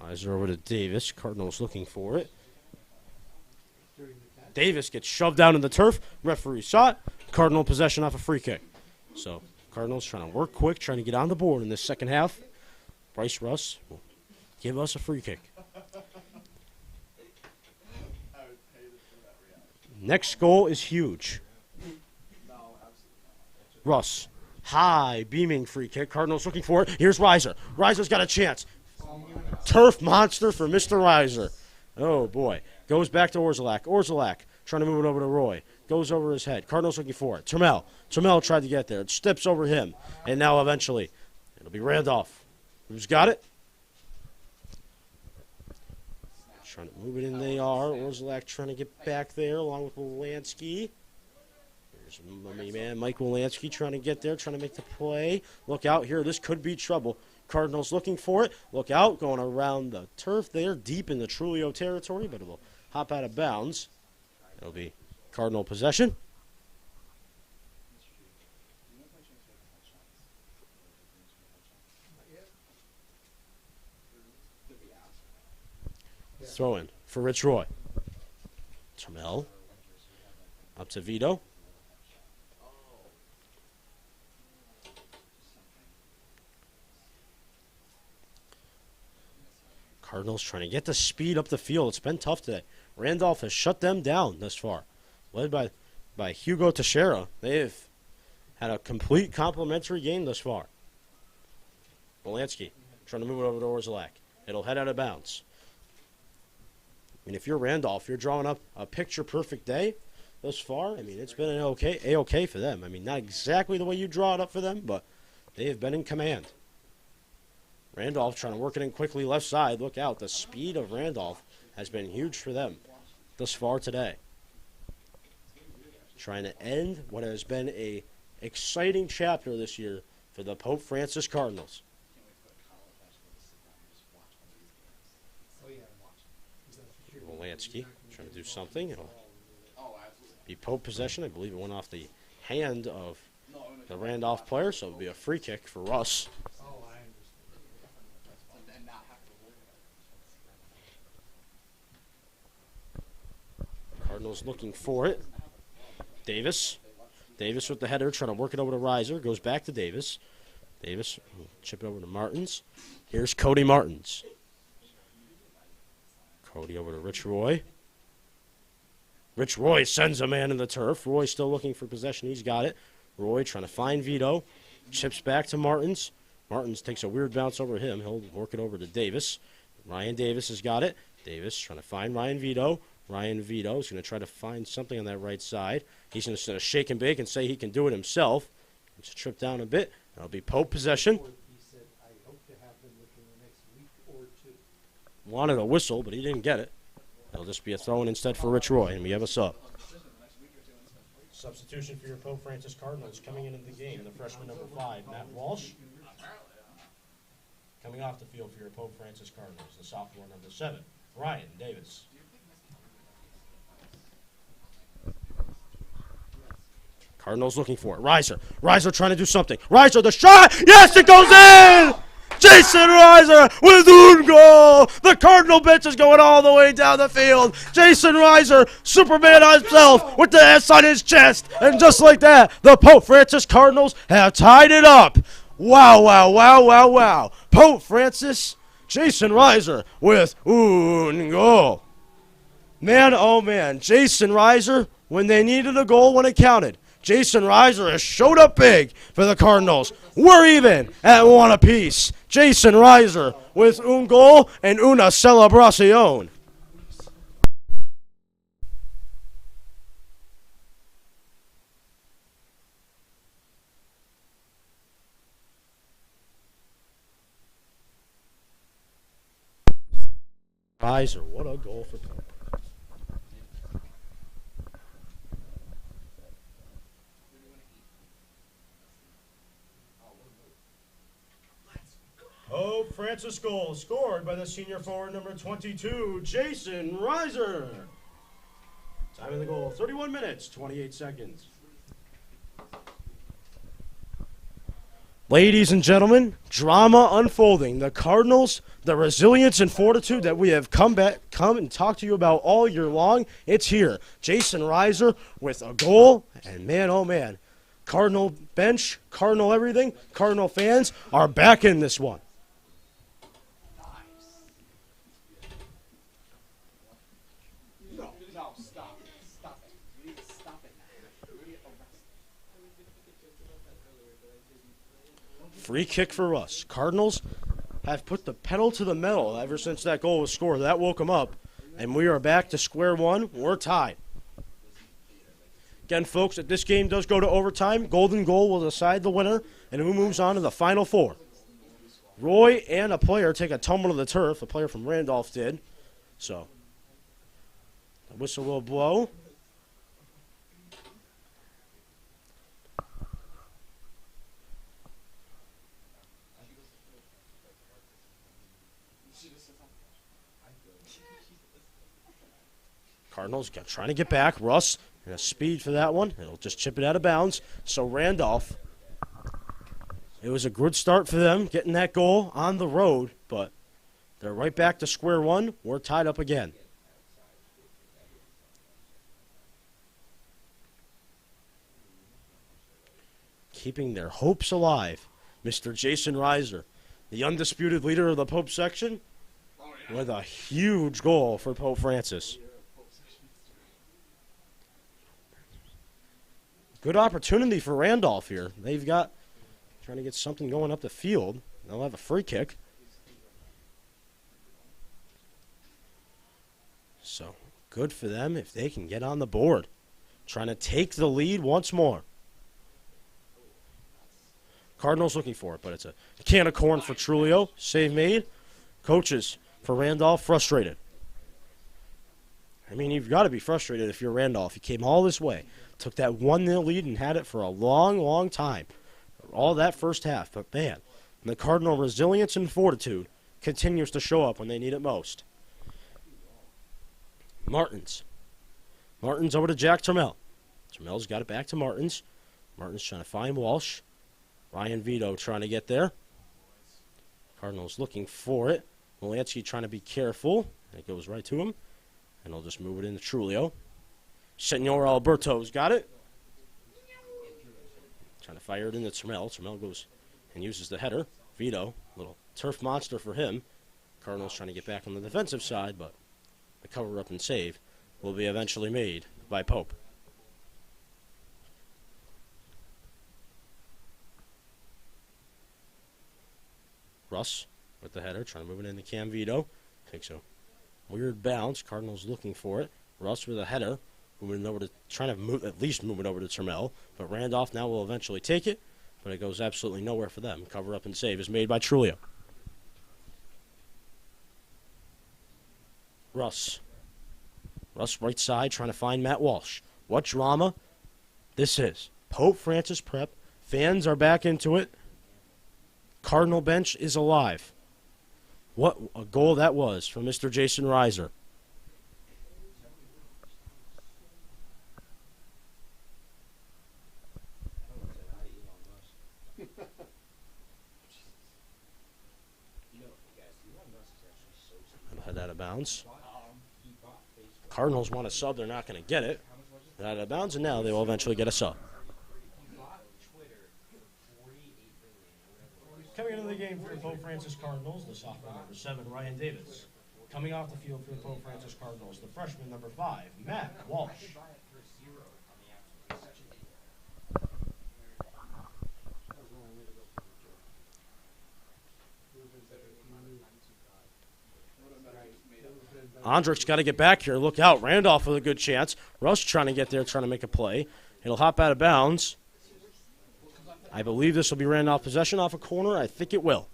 Eyes are over to Davis. Cardinals looking for it. Davis gets shoved down in the turf. Referee saw it. Cardinal possession off a free kick. So Cardinals trying to work quick, trying to get on the board in this second half. Bryce Russ will give us a free kick. Next goal is huge. Russ, high, beaming free kick. Cardinals looking for it. Here's Reiser. Reiser's got a chance. Turf monster for Mr. Reiser. Oh, boy. Goes back to Orzelak. Orzelak trying to move it over to Roy. Goes over his head. Cardinals looking for it. Termel. Termel tried to get there. It steps over him. And now eventually it'll be Randolph. Who's got it? Trying to move it in. They are. Orzelak trying to get back there along with Wolanski. Here's my man Mike Wolanski trying to get there, trying to make the play. Look out here. This could be trouble. Cardinals looking for it. Look out. Going around the turf there, deep in the Trulio territory, but it will hop out of bounds. It'll be Cardinal possession. Throw in for Rich Roy. Termel. Up to Vito. Cardinals trying to get the speed up the field. It's been tough today. Randolph has shut them down thus far. Led by Hugo Teixeira. They have had a complete complimentary game thus far. Wolanski trying to move it over to Orzelak. It'll head out of bounds. I mean, if you're Randolph, you're drawing up a picture-perfect day thus far. I mean, it's been an A-okay for them. I mean, not exactly the way you draw it up for them, but they have been in command. Randolph trying to work it in quickly left side. Look out. The speed of Randolph has been huge for them thus far today. Trying to end what has been a exciting chapter this year for the Pope Francis Cardinals. Wolanski trying to do something. It'll be Pope possession. I believe it went off the hand of the Randolph player, so it'll be a free kick for Russ. Cardinals looking for it. Davis. Davis with the header, trying to work it over to Reiser. Goes back to Davis. Davis, chip it over to Martins. Here's Cody Martins. Cody over to Rich Roy. Rich Roy sends a man in the turf. Roy still looking for possession. He's got it. Roy trying to find Vito. Chips back to Martins. Martins takes a weird bounce over him. He'll work it over to Davis. Ryan Davis has got it. Davis trying to find Ryan Vito. Ryan Vito is going to try to find something on that right side. He's going to shake and bake and say he can do it himself. It's a trip down a bit. That'll be Pope possession. He said, I hope to have them within the next week or two. Wanted a whistle, but he didn't get it. It'll just be a throw-in instead for Rich Roy, and we have a sub. Substitution for your Pope Francis Cardinals coming into the game, the freshman number 5, Matt Walsh. Coming off the field for your Pope Francis Cardinals, the sophomore number 7, Ryan Davis. Cardinals looking for it. Reiser trying to do something. Reiser, the shot! Yes, it goes in! Jason Reiser with un goal! The Cardinal bench is going all the way down the field. Jason Reiser, Superman himself, with the S on his chest. And just like that, the Pope Francis Cardinals have tied it up. Wow, wow, wow, wow, wow. Pope Francis, Jason Reiser with un goal. Man, oh man, Jason Reiser, when they needed a goal when it counted. Jason Reiser has showed up big for the Cardinals. We're even at 1 apiece. Jason Reiser with un goal and una celebración. Reiser, what a goal for Pope. Pope Francis goal scored by the senior forward number 22, Jason Reiser. Time of the goal, 31 minutes, 28 seconds. Ladies and gentlemen, drama unfolding. The Cardinals, the resilience and fortitude that we have come and talked to you about all year long, it's here. Jason Reiser with a goal, and man, oh man, Cardinal bench, Cardinal everything, Cardinal fans are back in this one. Free kick for us. Cardinals have put the pedal to the metal ever since that goal was scored. That woke them up, and we are back to square one. We're tied. Again, folks, if this game does go to overtime, golden goal will decide the winner, and who moves on to the Final Four. Roy and a player take a tumble to the turf. A player from Randolph did. So, the whistle will blow. Cardinals trying to get back. Russ, and a speed for that one. It'll just chip it out of bounds. So Randolph, it was a good start for them, getting that goal on the road, but they're right back to square one. We're tied up again. Keeping their hopes alive, Mr. Jason Reiser, the undisputed leader of the Pope section, with a huge goal for Pope Francis. Good opportunity for Randolph here. They've got trying to get something going up the field. They'll have a free kick. So good for them if they can get on the board. Trying to take the lead once more. Cardinals looking for it, but it's a can of corn for Trulio. Save made. Coaches for Randolph frustrated. I mean, you've got to be frustrated if you're Randolph. You came all this way. Took that 1-0 lead and had it for a long, long time. All that first half. But, man, the Cardinal resilience and fortitude continues to show up when they need it most. Martins. Martins over to Jack Trammell. Trammell's got it back to Martins. Martins trying to find Walsh. Ryan Vito trying to get there. Cardinals looking for it. Molansky trying to be careful. It goes right to him. And he'll just move it into Trulio. Senor Alberto's got it. Trying to fire it into Trammell. Trammell goes and uses the header. Vito, little turf monster for him. Cardinals trying to get back on the defensive side, but the cover-up and save will be eventually made by Pope. Russ with the header, trying to move it into Cam Vito. Takes a weird bounce. Cardinals looking for it. Russ with a header. Moving over to, trying to move, at least move it over to Trammell. But Randolph now will eventually take it. But it goes absolutely nowhere for them. Cover up and save is made by Trulio. Russ right side trying to find Matt Walsh. What drama this is. Pope Francis prep. Fans are back into it. Cardinal bench is alive. What a goal that was from Mr. Jason Reiser. Head out of bounds. Cardinals want a sub. They're not going to get it. Out of bounds, and now they will eventually get a sub. Coming into the game for the Pope Francis Cardinals, the sophomore number 7, Ryan Davis. Coming off the field for the Pope Francis Cardinals, the freshman number 5, Matt Walsh. Ondrich's got to get back here. Look out. Randolph with a good chance. Russ trying to get there, trying to make a play. It'll hop out of bounds. I believe this will be Randolph possession off a corner. I think it will.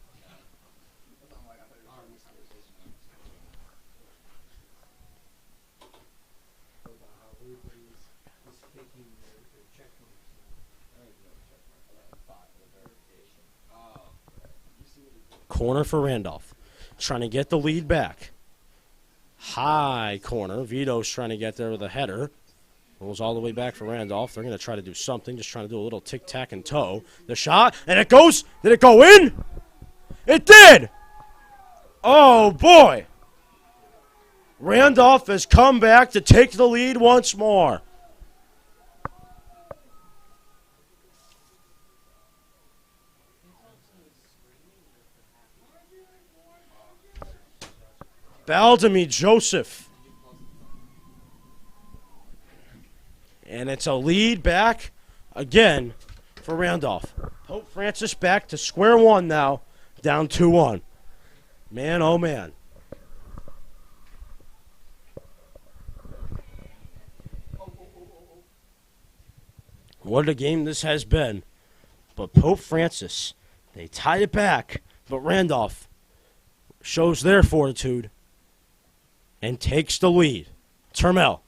Corner for Randolph. Trying to get the lead back. High corner. Vito's trying to get there with a header. Rolls all the way back for Randolph. They're going to try to do something. Just trying to do a little tic-tac and toe. The shot, and it goes. Did it go in? It did! Oh, boy. Randolph has come back to take the lead once more. Baldemy Joseph. And it's a lead back again for Randolph. Pope Francis back to square one now, down 2-1. Man, oh man. What a game this has been. But Pope Francis, they tied it back. But Randolph shows their fortitude and takes the lead. Trammell.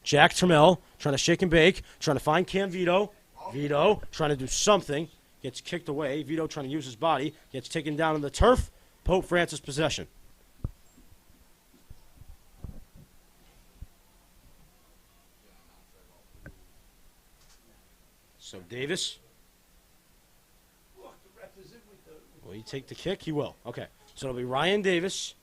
Jack Trammell trying to shake and bake, trying to find Cam Vito. Vito trying to do something. Gets kicked away. Vito trying to use his body. Gets taken down on the turf. Pope Francis possession. So Davis. Will he take the kick? He will. Okay. So it'll be Ryan Davis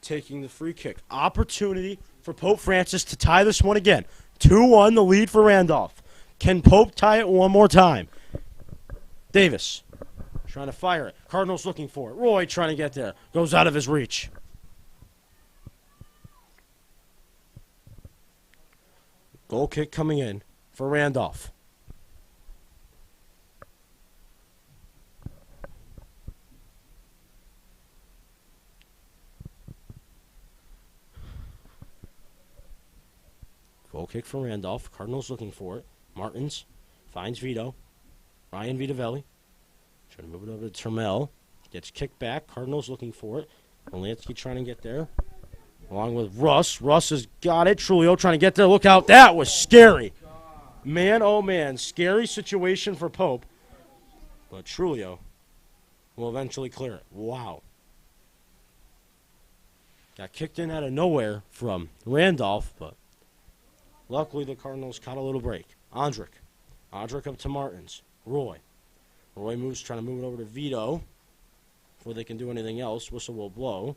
taking the free kick. Opportunity for Pope Francis to tie this one again. 2-1, the lead for Randolph. Can Pope tie it one more time? Davis trying to fire it. Cardinals looking for it. Roy trying to get there. Goes out of his reach. Goal kick coming in for Randolph. Goal kick for Randolph. Cardinals looking for it. Martins finds Vito. Ryan Vitavelli. Trying to move it over to Trammell. Gets kicked back. Cardinals looking for it. Olansky trying to get there. Along with Russ. Russ has got it. Trulio trying to get there. Look out. That was scary. Man, oh man. Scary situation for Pope. But Trulio will eventually clear it. Wow. Got kicked in out of nowhere from Randolph, but luckily, the Cardinals caught a little break. Ondrich up to Martins. Roy moves, trying to move it over to Vito before they can do anything else. Whistle will blow.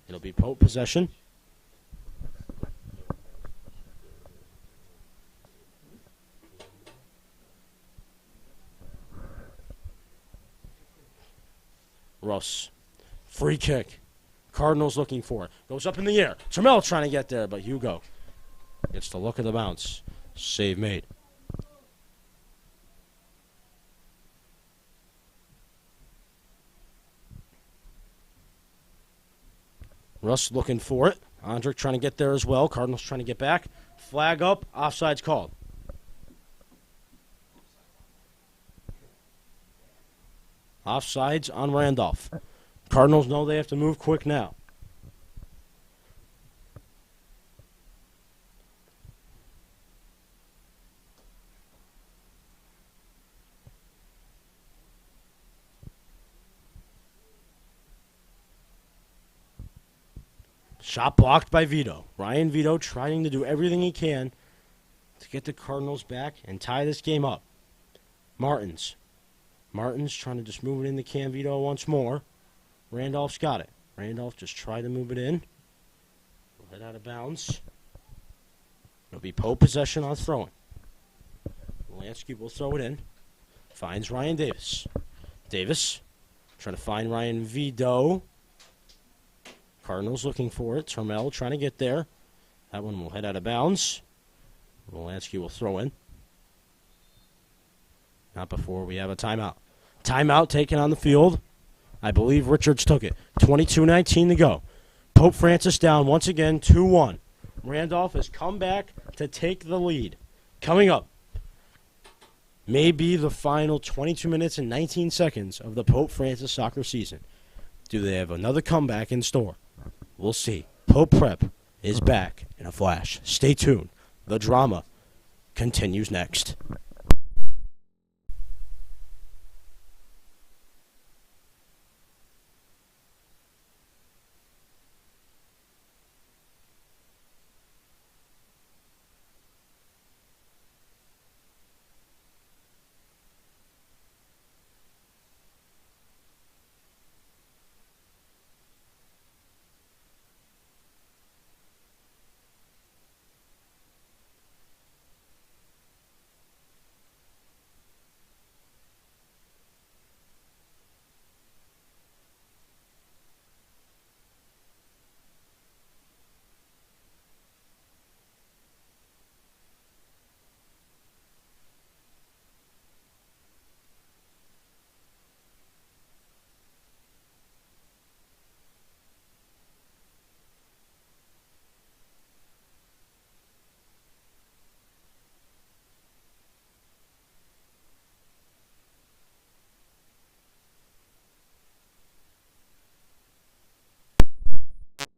It'll be Pope possession. Russ. Free kick. Cardinals looking for it. Goes up in the air. Trammell trying to get there, but Hugo gets the look of the bounce. Save made. Russ looking for it. Andrick trying to get there as well. Cardinals trying to get back. Flag up. Offside's called. Offsides on Randolph. Cardinals know they have to move quick now. Shot blocked by Vito. Ryan Vito trying to do everything he can to get the Cardinals back and tie this game up. Martins trying to just move it into Cam Vito once more. Randolph's got it. Randolph just tried to move it in. Head out of bounds. It'll be Pope possession on throwing. Lansky will throw it in. Finds Ryan Davis. Davis trying to find Ryan Vito. Cardinals looking for it. Termel trying to get there. That one will head out of bounds. Lansky will throw in. Not before we have a timeout. Timeout taken on the field. I believe Richards took it. 22:19 to go. Pope Francis down once again, 2-1. Randolph has come back to take the lead. Coming up, may be the final 22 minutes and 19 seconds of the Pope Francis soccer season. Do they have another comeback in store? We'll see. Pope Prep is back in a flash. Stay tuned. The drama continues next.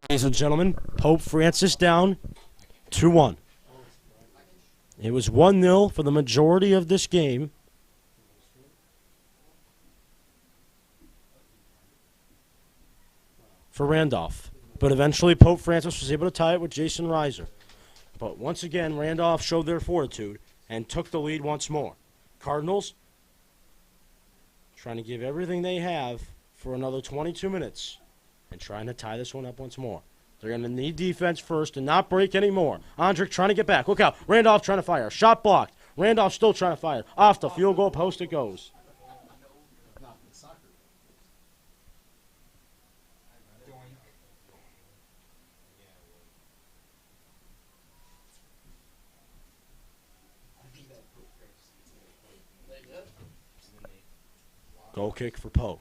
Ladies and gentlemen, Pope Francis down 2-1. It was 1-0 for the majority of this game. For Randolph. But eventually Pope Francis was able to tie it with Jason Reiser. But once again, Randolph showed their fortitude and took the lead once more. Cardinals trying to give everything they have for another 22 minutes. And trying to tie this one up once more. They're going to need defense first and not break anymore. Andrick trying to get back. Look out. Randolph trying to fire. Shot blocked. Randolph still trying to fire. Off the field goal post it goes. Goal kick for Poe.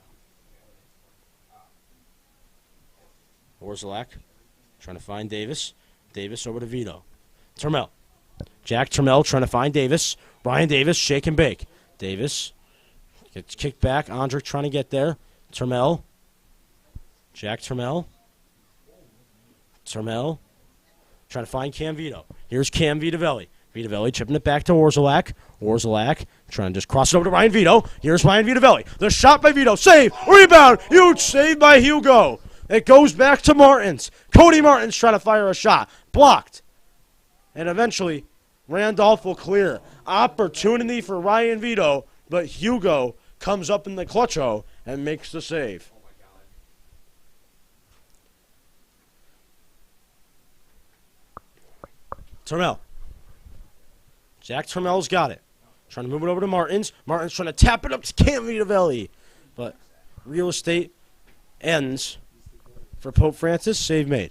Orzelak trying to find Davis. Davis over to Vito. Termel. Jack Termel trying to find Davis. Brian Davis, shake and bake. Davis gets kicked back. Andrick trying to get there. Termel. Jack Termel. Termel trying to find Cam Vito. Here's Cam Vitavelli. Vitavelli chipping it back to Orzelak. Orzelak trying to just cross it over to Ryan Vito. Here's Ryan Vitavelli. The shot by Vito. Save. Rebound. Huge save by Hugo. It goes back to Martins. Cody Martins trying to fire a shot. Blocked. And eventually, Randolph will clear. Opportunity for Ryan Vito, but Hugo comes up in the clutcho and makes the save. Termel. Jack Termel's got it. Trying to move it over to Martins. Martins trying to tap it up to Cam Vitavelli. But real estate ends for Pope Francis. Save made.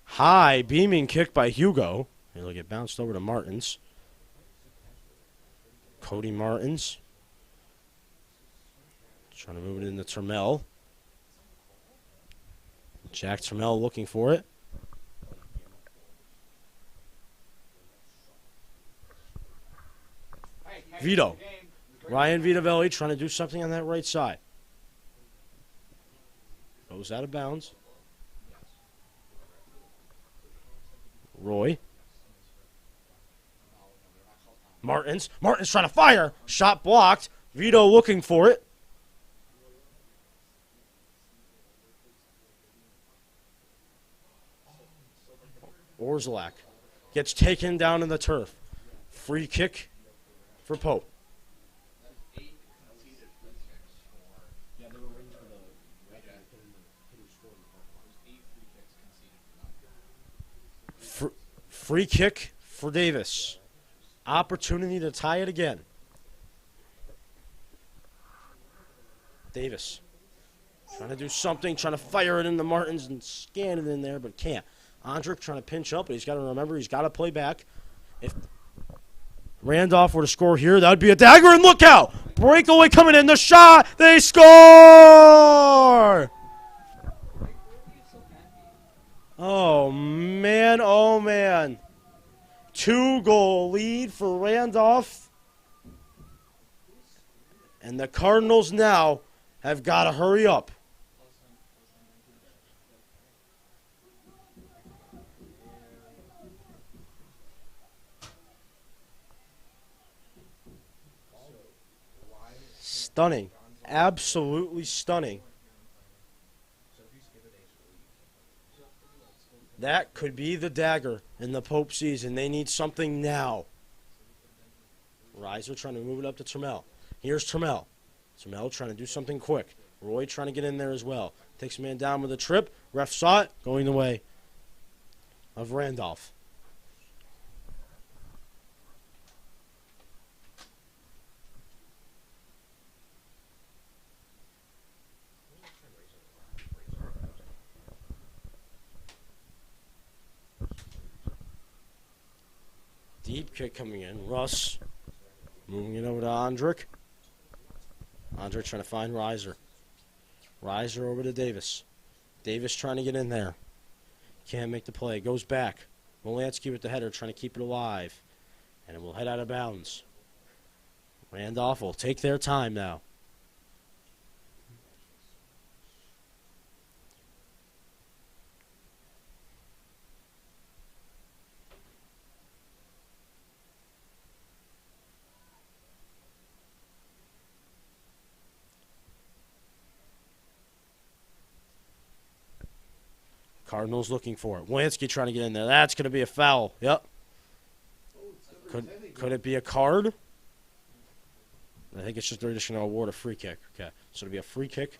High beaming kick by Hugo. It'll get bounced over to Martins. Cody Martins. Trying to move it into Trammell. Jack Trammell looking for it. Vito. Ryan Vitavelli trying to do something on that right side. Goes out of bounds. Roy. Martins trying to fire. Shot blocked. Vito looking for it. Orzelak gets taken down in the turf. Free kick for Pope. Free kick for Davis. Opportunity to tie it again. Davis trying to do something, trying to fire it into Martins and scan it in there, but can't. Andrick trying to pinch up, but he's got to remember he's got to play back. If Randolph were to score here, that would be a dagger, and look out! Breakaway coming in, the shot, they score! Oh, man, oh, man. 2-goal lead for Randolph. And the Cardinals now have got to hurry up. Stunning. Absolutely stunning. That could be the dagger in the Pope season. They need something now. Reiser trying to move it up to Trammell. Here's Trammell. Trammell trying to do something quick. Roy trying to get in there as well. Takes a man down with a trip. Ref saw it. Going the way of Randolph. Deep kick coming in. Russ moving it over to Andrick. Andrick trying to find Reiser. Reiser over to Davis. Davis trying to get in there. Can't make the play. Goes back. Molansky with the header trying to keep it alive. And it will head out of bounds. Randolph will take their time now. Cardinals looking for it. Molansky trying to get in there. That's going to be a foul. Yep. Could it be a card? I think it's just they're just going to award a free kick. Okay, so it'll be a free kick.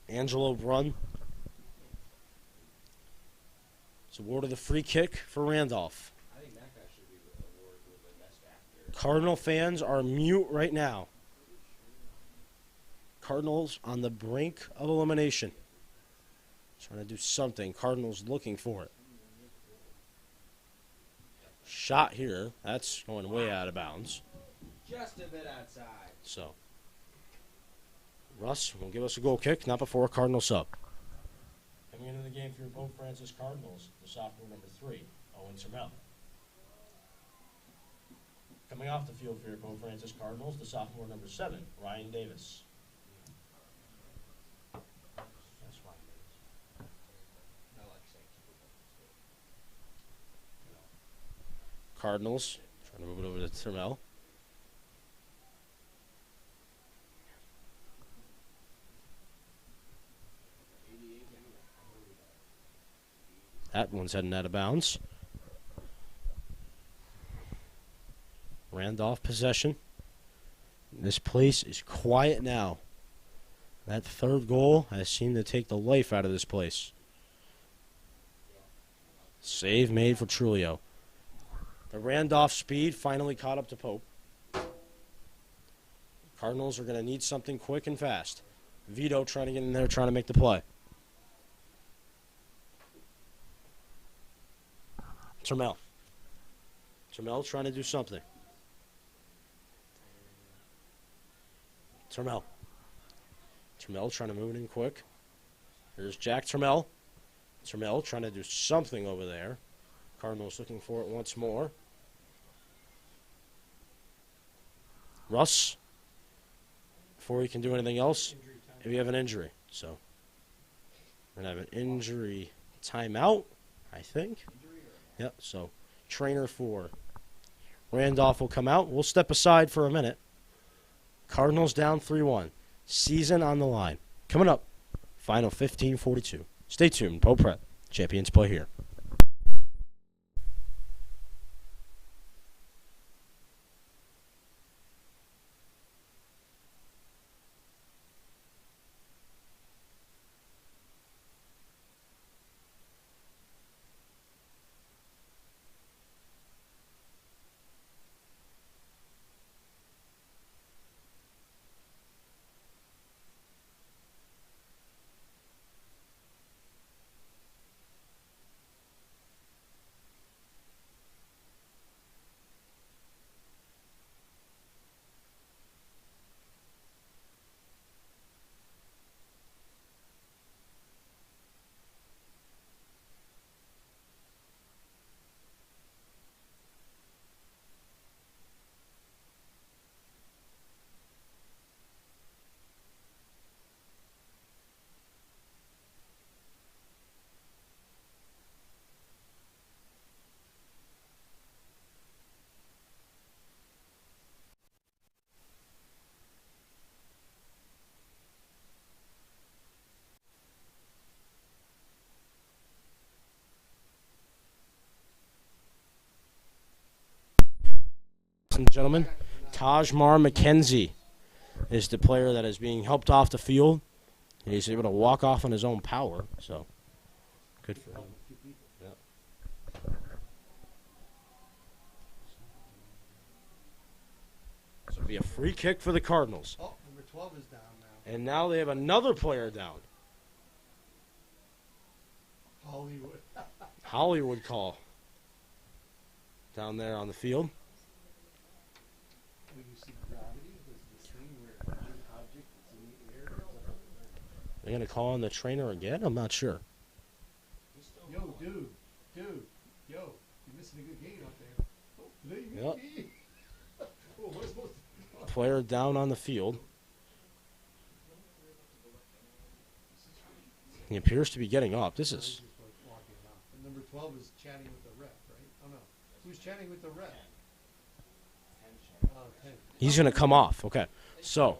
Angelo Brunn. It's awarded the free kick for Randolph. I think that guy should be awarded with the best actor. Cardinal fans are mute right now. Cardinals on the brink of elimination. Trying to do something. Cardinals looking for it. Shot here. That's going way out of bounds. Just a bit outside. So, Russ will give us a goal kick, not before a Cardinal sub. Coming into the game for your Pope Francis Cardinals, the sophomore number 3, Owen Trammell. Coming off the field for your Pope Francis Cardinals, the sophomore number 7, Ryan Davis. Cardinals trying to move it over to Trammell. That one's heading out of bounds. Randolph possession. This place is quiet now. That third goal has seemed to take the life out of this place. Save made for Trulio. The Randolph speed finally caught up to Pope. Cardinals are going to need something quick and fast. Vito trying to get in there, trying to make the play. Trammell. Trammell trying to do something. Trammell. Trammell trying to move it in quick. Here's Jack Trammell. Trammell trying to do something over there. Cardinals looking for it once more. Russ, before he can do anything else, we have an injury. So we're going to have an injury timeout, I think. Yep, so trainer for Randolph will come out. We'll step aside for a minute. Cardinals down 3-1. Season on the line. Coming up, final 15:42. Stay tuned. Pope Prep. Champions play here. Ladies and gentlemen, Tajmar McKenzie is the player that is being helped off the field. He's able to walk off on his own power, so good for him. Yep. So it'll be a free kick for the Cardinals. Oh, number 12 is down now. And now they have another player down. Hollywood. Hollywood call down there on the field. When you see gravity, there's this thing where an object is in the air. It's up in the air. They're going to call on the trainer again? I'm not sure. Yo, dude, yo, you're missing a good game out there. Oh, leave Yep. me. Oh, what's supposed to Player down on the field. He appears to be getting up. This is... walking off. And number 12 is chatting with the ref, right? Oh, no. Who's chatting with the ref? Oh, 10. He's going to come off. Okay. So,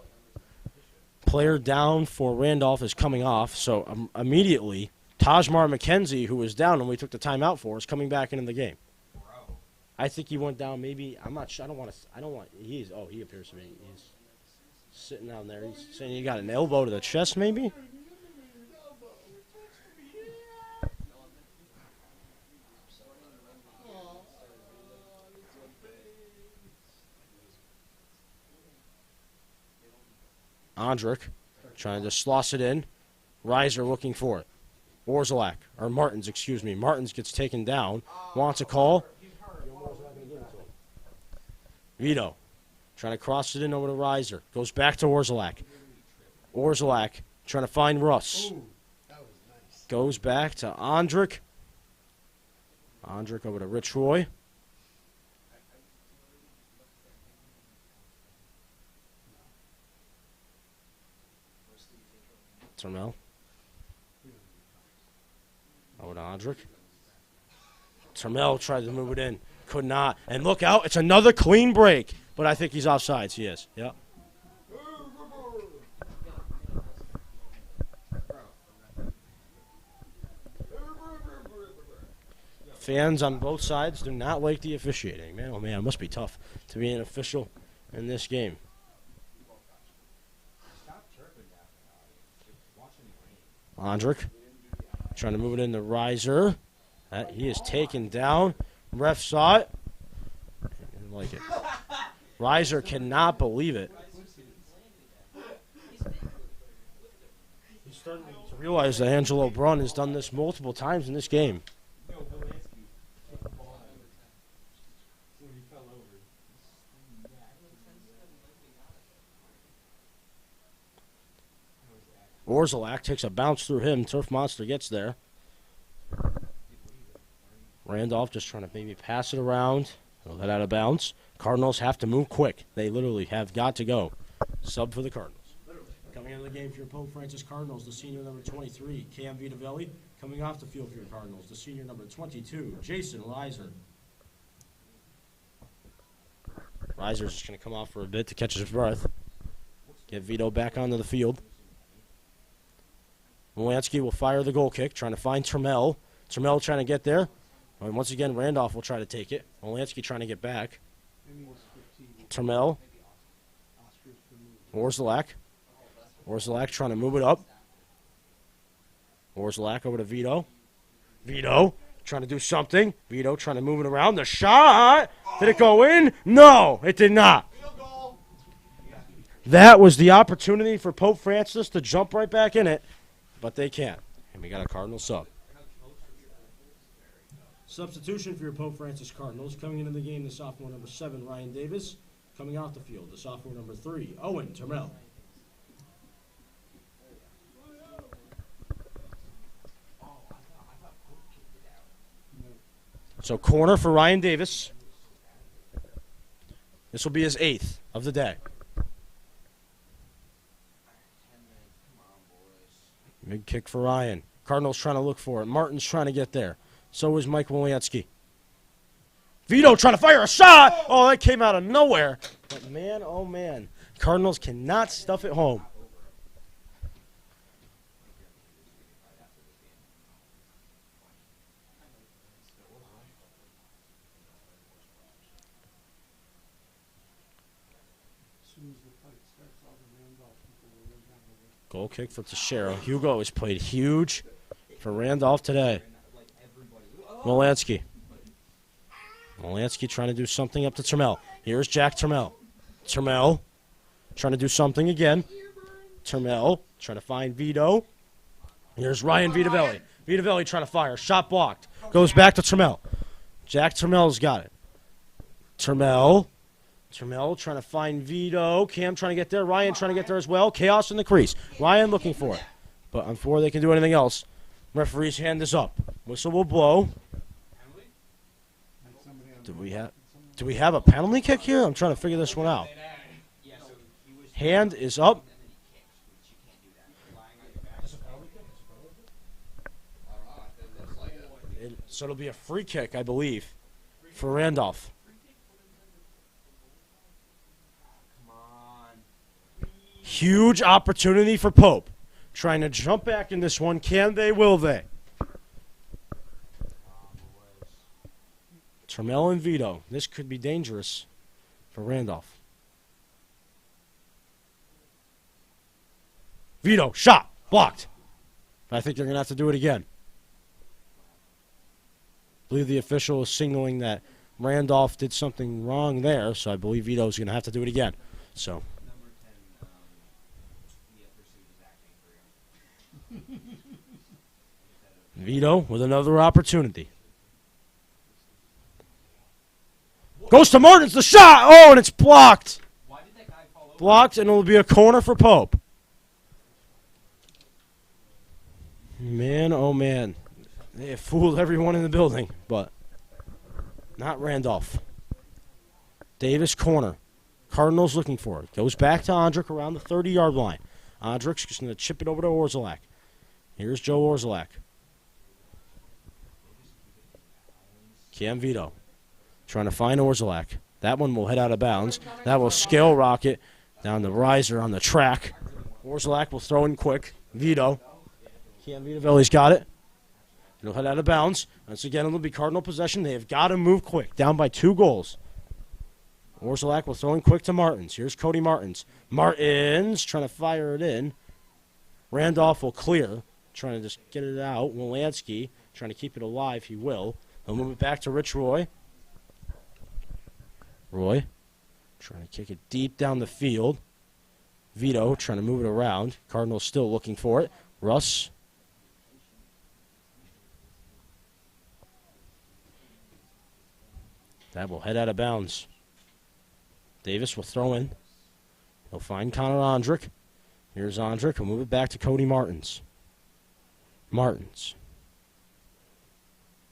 player down for Randolph is coming off. So, immediately, Tajmar McKenzie, who was down and we took the timeout for, is coming back into the game. I think he went down maybe, I'm not sure, he appears to be, he's sitting down there. He's saying he got an elbow to the chest maybe? Ondrick trying to sloss it in. Reiser looking for it. Martins, excuse me. Martins gets taken down. Wants a call. Vito trying to cross it in over to Reiser. Goes back to Orzelak. Orzelak trying to find Russ. Ooh, that was nice. Goes back to Ondrick. Ondrick over to Rich Roy. Termel. Over to Ondrick. Termel tried to move it in. Could not. And look out. It's another clean break. But I think he's offsides. He is. Yep. Fans on both sides do not like the officiating. Man, oh man, it must be tough to be an official in this game. Ondrick trying to move it into Reiser. He is taken down. Ref saw it. Didn't like it. Reiser cannot believe it. He's starting to realize that Angelo Brunn has done this multiple times in this game. Orzelak takes a bounce through him. Turf Monster gets there. Randolph just trying to maybe pass it around. He'll head out of bounds. Cardinals have to move quick. They literally have got to go. Sub for the Cardinals. Coming into the game for your Pope Francis Cardinals, the senior number 23, Cam Vitavelli. Coming off the field for your Cardinals, the senior number 22, Jason Reiser. Reiser's just going to come off for a bit to catch his breath. Get Vito back onto the field. Molansky will fire the goal kick, trying to find Trammell. Trammell trying to get there. And once again, Randolph will try to take it. Molansky trying to get back. Trammell. Orzelak. Orzelak trying to move it up. Orzelak over to Vito. Vito trying to do something. Vito trying to move it around. The shot. Did it go in? No, it did not. That was the opportunity for Pope Francis to jump right back in it, but they can't. And we got a Cardinal sub. Substitution for your Pope Francis Cardinals. Coming into the game, the sophomore number 7, Ryan Davis. Coming off the field, the sophomore number 3, Owen Terrell. So corner for Ryan Davis. This will be his 8th of the day. Big kick for Ryan. Cardinals trying to look for it. Martin's trying to get there. So is Mike Woliatsky. Vito trying to fire a shot. Oh, that came out of nowhere. But man, oh man. Cardinals cannot stuff it home. Goal kick for Teixeira. Hugo has played huge for Randolph today. Molansky. Molansky trying to do something up to Trammell. Here's Jack Trammell. Trammell trying to do something again. Trammell trying to find Vito. Here's Ryan Vitavelli. Vitavelli trying to fire. Shot blocked. Goes back to Trammell. Jack Trammell's got it. Trammell trying to find Vito. Cam trying to get there. Ryan trying to get there as well. Chaos in the crease. Ryan looking for it. But before they can do anything else, referee's hand is up. Whistle will blow. Do we have a penalty kick here? I'm trying to figure this one out. Hand is up. So it'll be a free kick, I believe, for Randolph. Huge opportunity for Pope. Trying to jump back in this one. Can they? Will they? Trammell and Vito. This could be dangerous for Randolph. Vito, shot. Blocked. I think they're going to have to do it again. I believe the official is signaling that Randolph did something wrong there, so I believe Vito's going to have to do it again. So... Vito with another opportunity. Goes to Martins, the shot! Oh, and it's blocked. Blocked, and it'll be a corner for Pope. Man, oh man. They have fooled everyone in the building, but not Randolph. Davis corner. Cardinals looking for it. Goes back to Ondrick around the 30-yard line. Ondrick's just going to chip it over to Orzelak. Here's Joe Orzelak. Cam Vito trying to find Orzelak. That one will head out of bounds. That will scale rocket down the riser on the track. Orzelak will throw in quick. Vito. Cam Vitavelli's got it. It'll head out of bounds. Once again, it'll be Cardinal possession. They have got to move quick. Down by 2 goals. Orzelak will throw in quick to Martins. Here's Cody Martins. Martins trying to fire it in. Randolph will clear. Trying to just get it out. Wolansky trying to keep it alive. He will. He'll move it back to Rich Roy. Roy trying to kick it deep down the field. Vito trying to move it around. Cardinals still looking for it. Russ. That will head out of bounds. Davis will throw in. He'll find Connor Ondrick. Here's Andrick. We'll move it back to Cody Martins. Martins.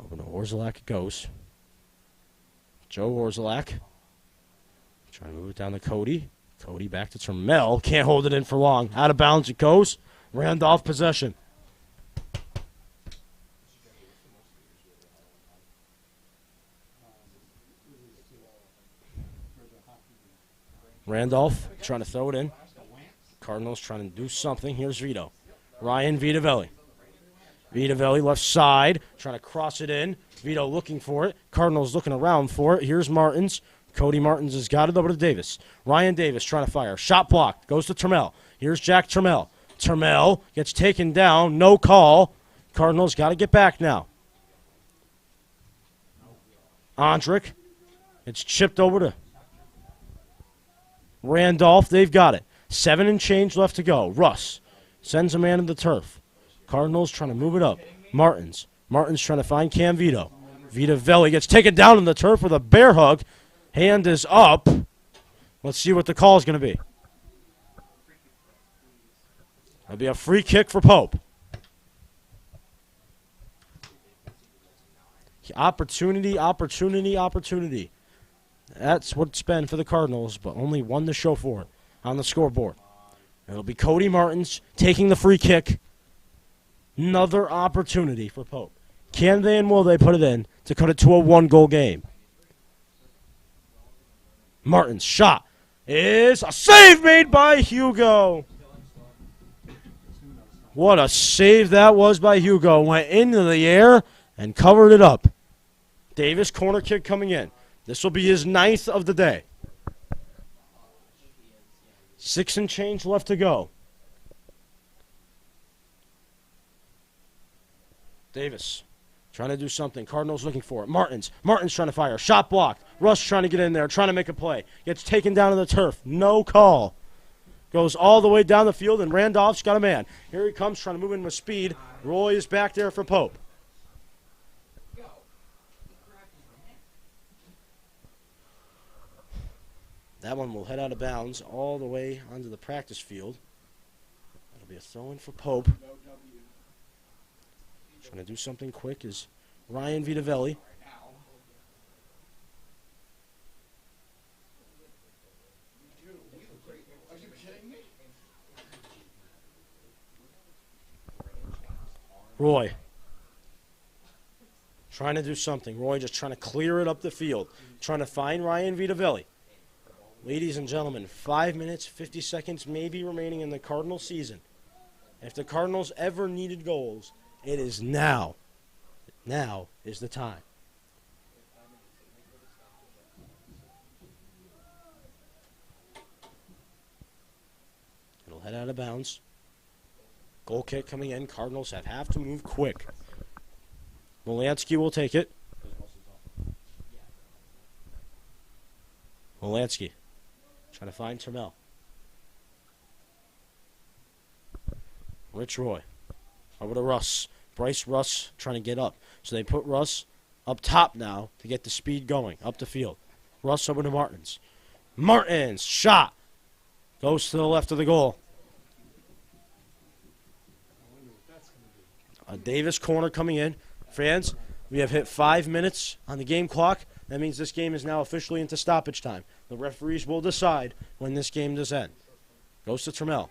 Over to Orzelak it goes. Joe Orzelak. Trying to move it down to Cody. Cody back to Termel. Can't hold it in for long. Out of bounds it goes. Randolph possession. Randolph trying to throw it in. Cardinals trying to do something. Here's Vito. Ryan Vitavelli. Vitavelli left side. Trying to cross it in. Vito looking for it. Cardinals looking around for it. Here's Martins. Cody Martins has got it over to Davis. Ryan Davis trying to fire. Shot blocked. Goes to Termel. Here's Jack Termel. Termel gets taken down. No call. Cardinals got to get back now. Andrick. It's chipped over to Randolph. They've got it. 7 and change left to go. Russ sends a man to the turf. Cardinals trying to move it up. Martins. Martins trying to find Cam Vito. Vitavelli gets taken down on the turf with a bear hug. Hand is up. Let's see what the call is going to be. It'll be a free kick for Pope. Opportunity, opportunity, opportunity. That's what it's been for the Cardinals, but only one to show for it on the scoreboard. It'll be Cody Martins taking the free kick. Another opportunity for Pope. Can they and will they put it in to cut it to a 1-goal game? Martins' shot is a save made by Hugo. What a save that was by Hugo. Went into the air and covered it up. Davis, corner kick coming in. This will be his 9th of the day. 6 and change left to go. Davis trying to do something. Cardinals looking for it. Martins trying to fire. Shot blocked. Russ trying to get in there, trying to make a play. Gets taken down to the turf. No call. Goes all the way down the field, and Randolph's got a man. Here he comes, trying to move in with speed. Roy is back there for Pope. That one will head out of bounds all the way onto the practice field. That'll be a throw-in for Pope. Trying to do something quick is Ryan Vitavelli. Roy trying to do something. Roy just trying to clear it up the field. Trying to find Ryan Vitavelli. Ladies and gentlemen, 5 minutes, 50 seconds maybe remaining in the Cardinals season. If the Cardinals ever needed goals, it is now. Now is the time. It'll head out of bounds. Goal kick coming in. Cardinals have to move quick. Molansky will take it. Molansky trying to find Termel. Rich Roy. Over to Russ. Bryce Russ trying to get up. So they put Russ up top now to get the speed going up the field. Russ over to Martins. Martins shot. Goes to the left of the goal. A Davis corner coming in. Fans, we have hit 5 minutes on the game clock. That means this game is now officially into stoppage time. The referees will decide when this game does end. Goes to Termel.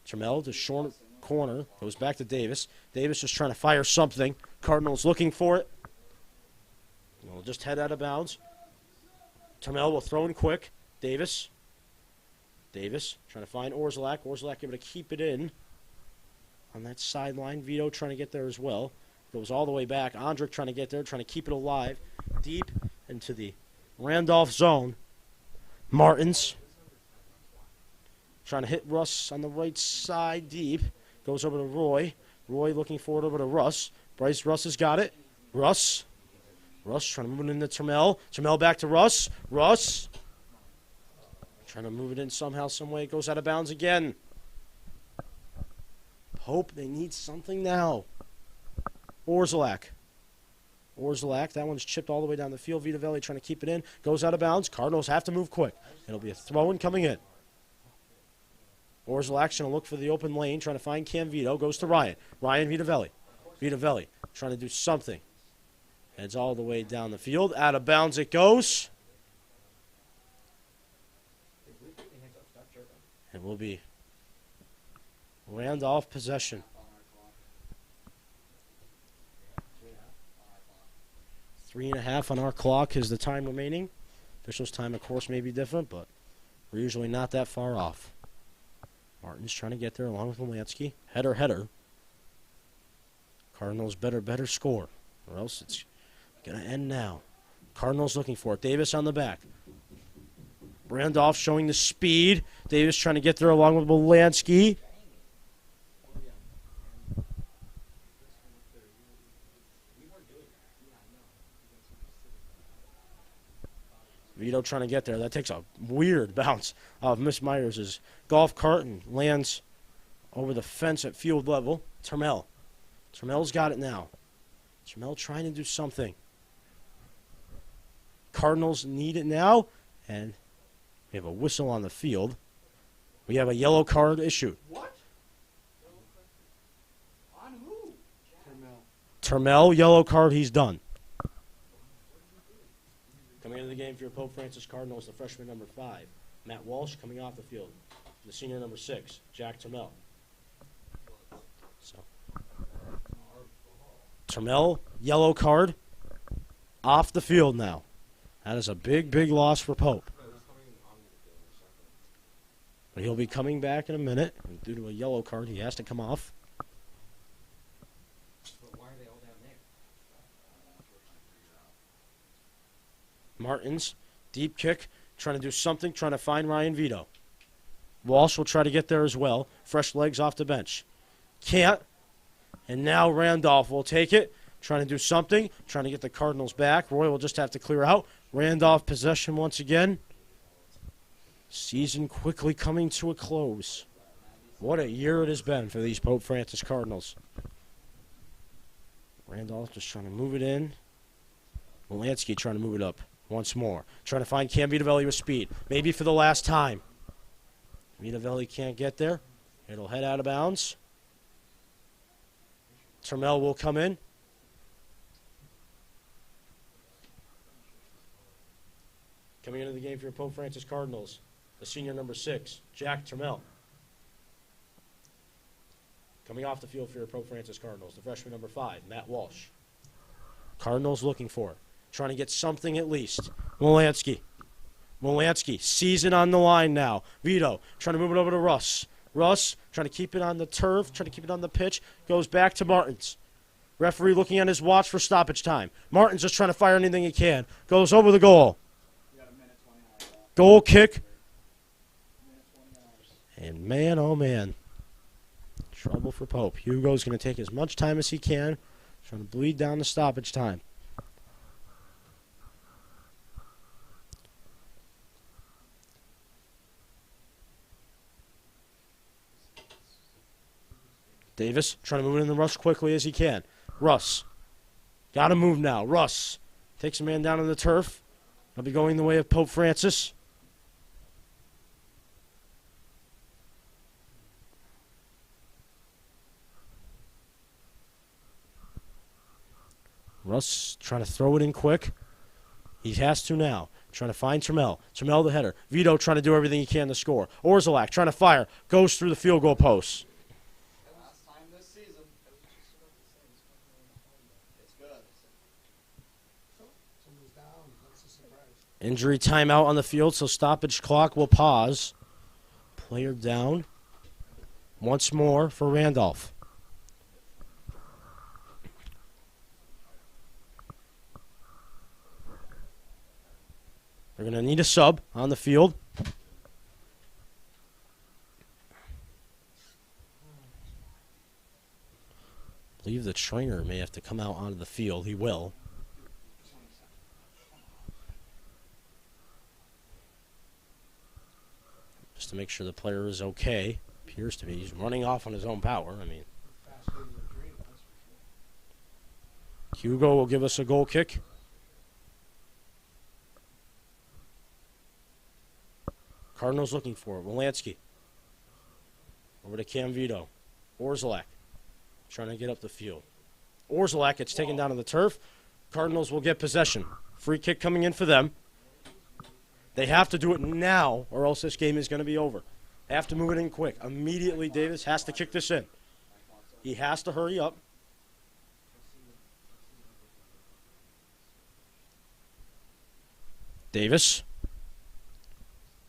Termel to short corner. Goes back to Davis. Davis just trying to fire something. Cardinals looking for it. We'll just head out of bounds. Termel will throw in quick. Davis. Davis trying to find Orzelak. Orzelak able to keep it in on that sideline. Vito trying to get there as well. Goes all the way back. Andrick trying to get there, trying to keep it alive. Deep into the Randolph zone. Martins trying to hit Russ on the right side deep. Goes over to Roy. Roy looking for it over to Russ. Bryce Russ has got it. Russ trying to move it into Termel. Termel back to Russ. Russ trying to move it in somehow, some way. It goes out of bounds again. Pope, they need something now. Orzelak, that one's chipped all the way down the field. Vitavelli trying to keep it in. Goes out of bounds. Cardinals have to move quick. It'll be a throw-in coming in. Orzelak's going to look for the open lane, trying to find Cam Vito. Goes to Ryan. Ryan Vitavelli. Vitavelli trying to do something. Heads all the way down the field. Out of bounds it goes. It will be Randolph possession. 3.5 on our clock is the time remaining. Officials' time, of course, may be different, but we're usually not that far off. Martin's trying to get there along with Wolanski. Header. Cardinals better score, or else it's going to end now. Cardinals looking for it. Davis on the back. Randolph showing the speed. Davis trying to get there along with Wolanski. Vito trying to get there. That takes a weird bounce of Miss Myers' golf cart and lands over the fence at field level. Termel. Termel's got it now. Termel trying to do something. Cardinals need it now, and we have a whistle on the field. We have a yellow card issued. What? On who? Termel, yellow card, he's done. Coming into the game for your Pope Francis Cardinals, the freshman number 5, Matt Walsh. Coming off the field, the senior number 6, Jack Termel. So, Termel, yellow card, off the field now. That is a big loss for Pope. But he'll be coming back in a minute. And due to a yellow card, he has to come off. Martins, deep kick, trying to do something, trying to find Ryan Vito. Walsh will try to get there as well. Fresh legs off the bench. Can't. And now Randolph will take it, trying to do something, trying to get the Cardinals back. Roy will just have to clear out. Randolph possession once again. Season quickly coming to a close. What a year it has been for these Pope Francis Cardinals. Randolph just trying to move it in. Wolanski trying to move it up once more. Trying to find Cam Vitavelli with speed. Maybe for the last time. Vitavelli can't get there. It'll head out of bounds. Termel will come in. Coming into the game for your Pope Francis Cardinals, the senior number 6, Jack Termel. Coming off the field for your Pope Francis Cardinals, the freshman number 5, Matt Walsh. Cardinals looking for it. Trying to get something at least. Wolanski, season on the line now. Vito trying to move it over to Russ. Russ trying to keep it on the turf, trying to keep it on the pitch. Goes back to Martins. Referee looking at his watch for stoppage time. Martins just trying to fire anything he can. Goes over the goal. Goal kick. And man, oh man. Trouble for Pope. Hugo's going to take as much time as he can. Trying to bleed down the stoppage time. Davis trying to move it in the rush quickly as he can. Russ. Got to move now. Russ takes a man down on the turf. He'll be going the way of Pope Francis. Russ trying to throw it in quick. He has to now. Trying to find Termel. Termel the header. Vito trying to do everything he can to score. Orzelak trying to fire. Goes through the field goal post. Injury timeout on the field, so stoppage clock will pause. Player down. Once more for Randolph. They're going to need a sub on the field. I believe the trainer may have to come out onto the field. He will. Just to make sure the player is okay. Appears to be. He's running off on his own power. I mean, Hugo will give us a goal kick. Cardinals looking for it. Wolanski. Over to Cam Vito. Orzelak trying to get up the field. Orzelak gets taken down to the turf. Cardinals will get possession. Free kick coming in for them. They have to do it now or else this game is going to be over. They have to move it in quick. Immediately, Davis has to kick this in. He has to hurry up. Davis.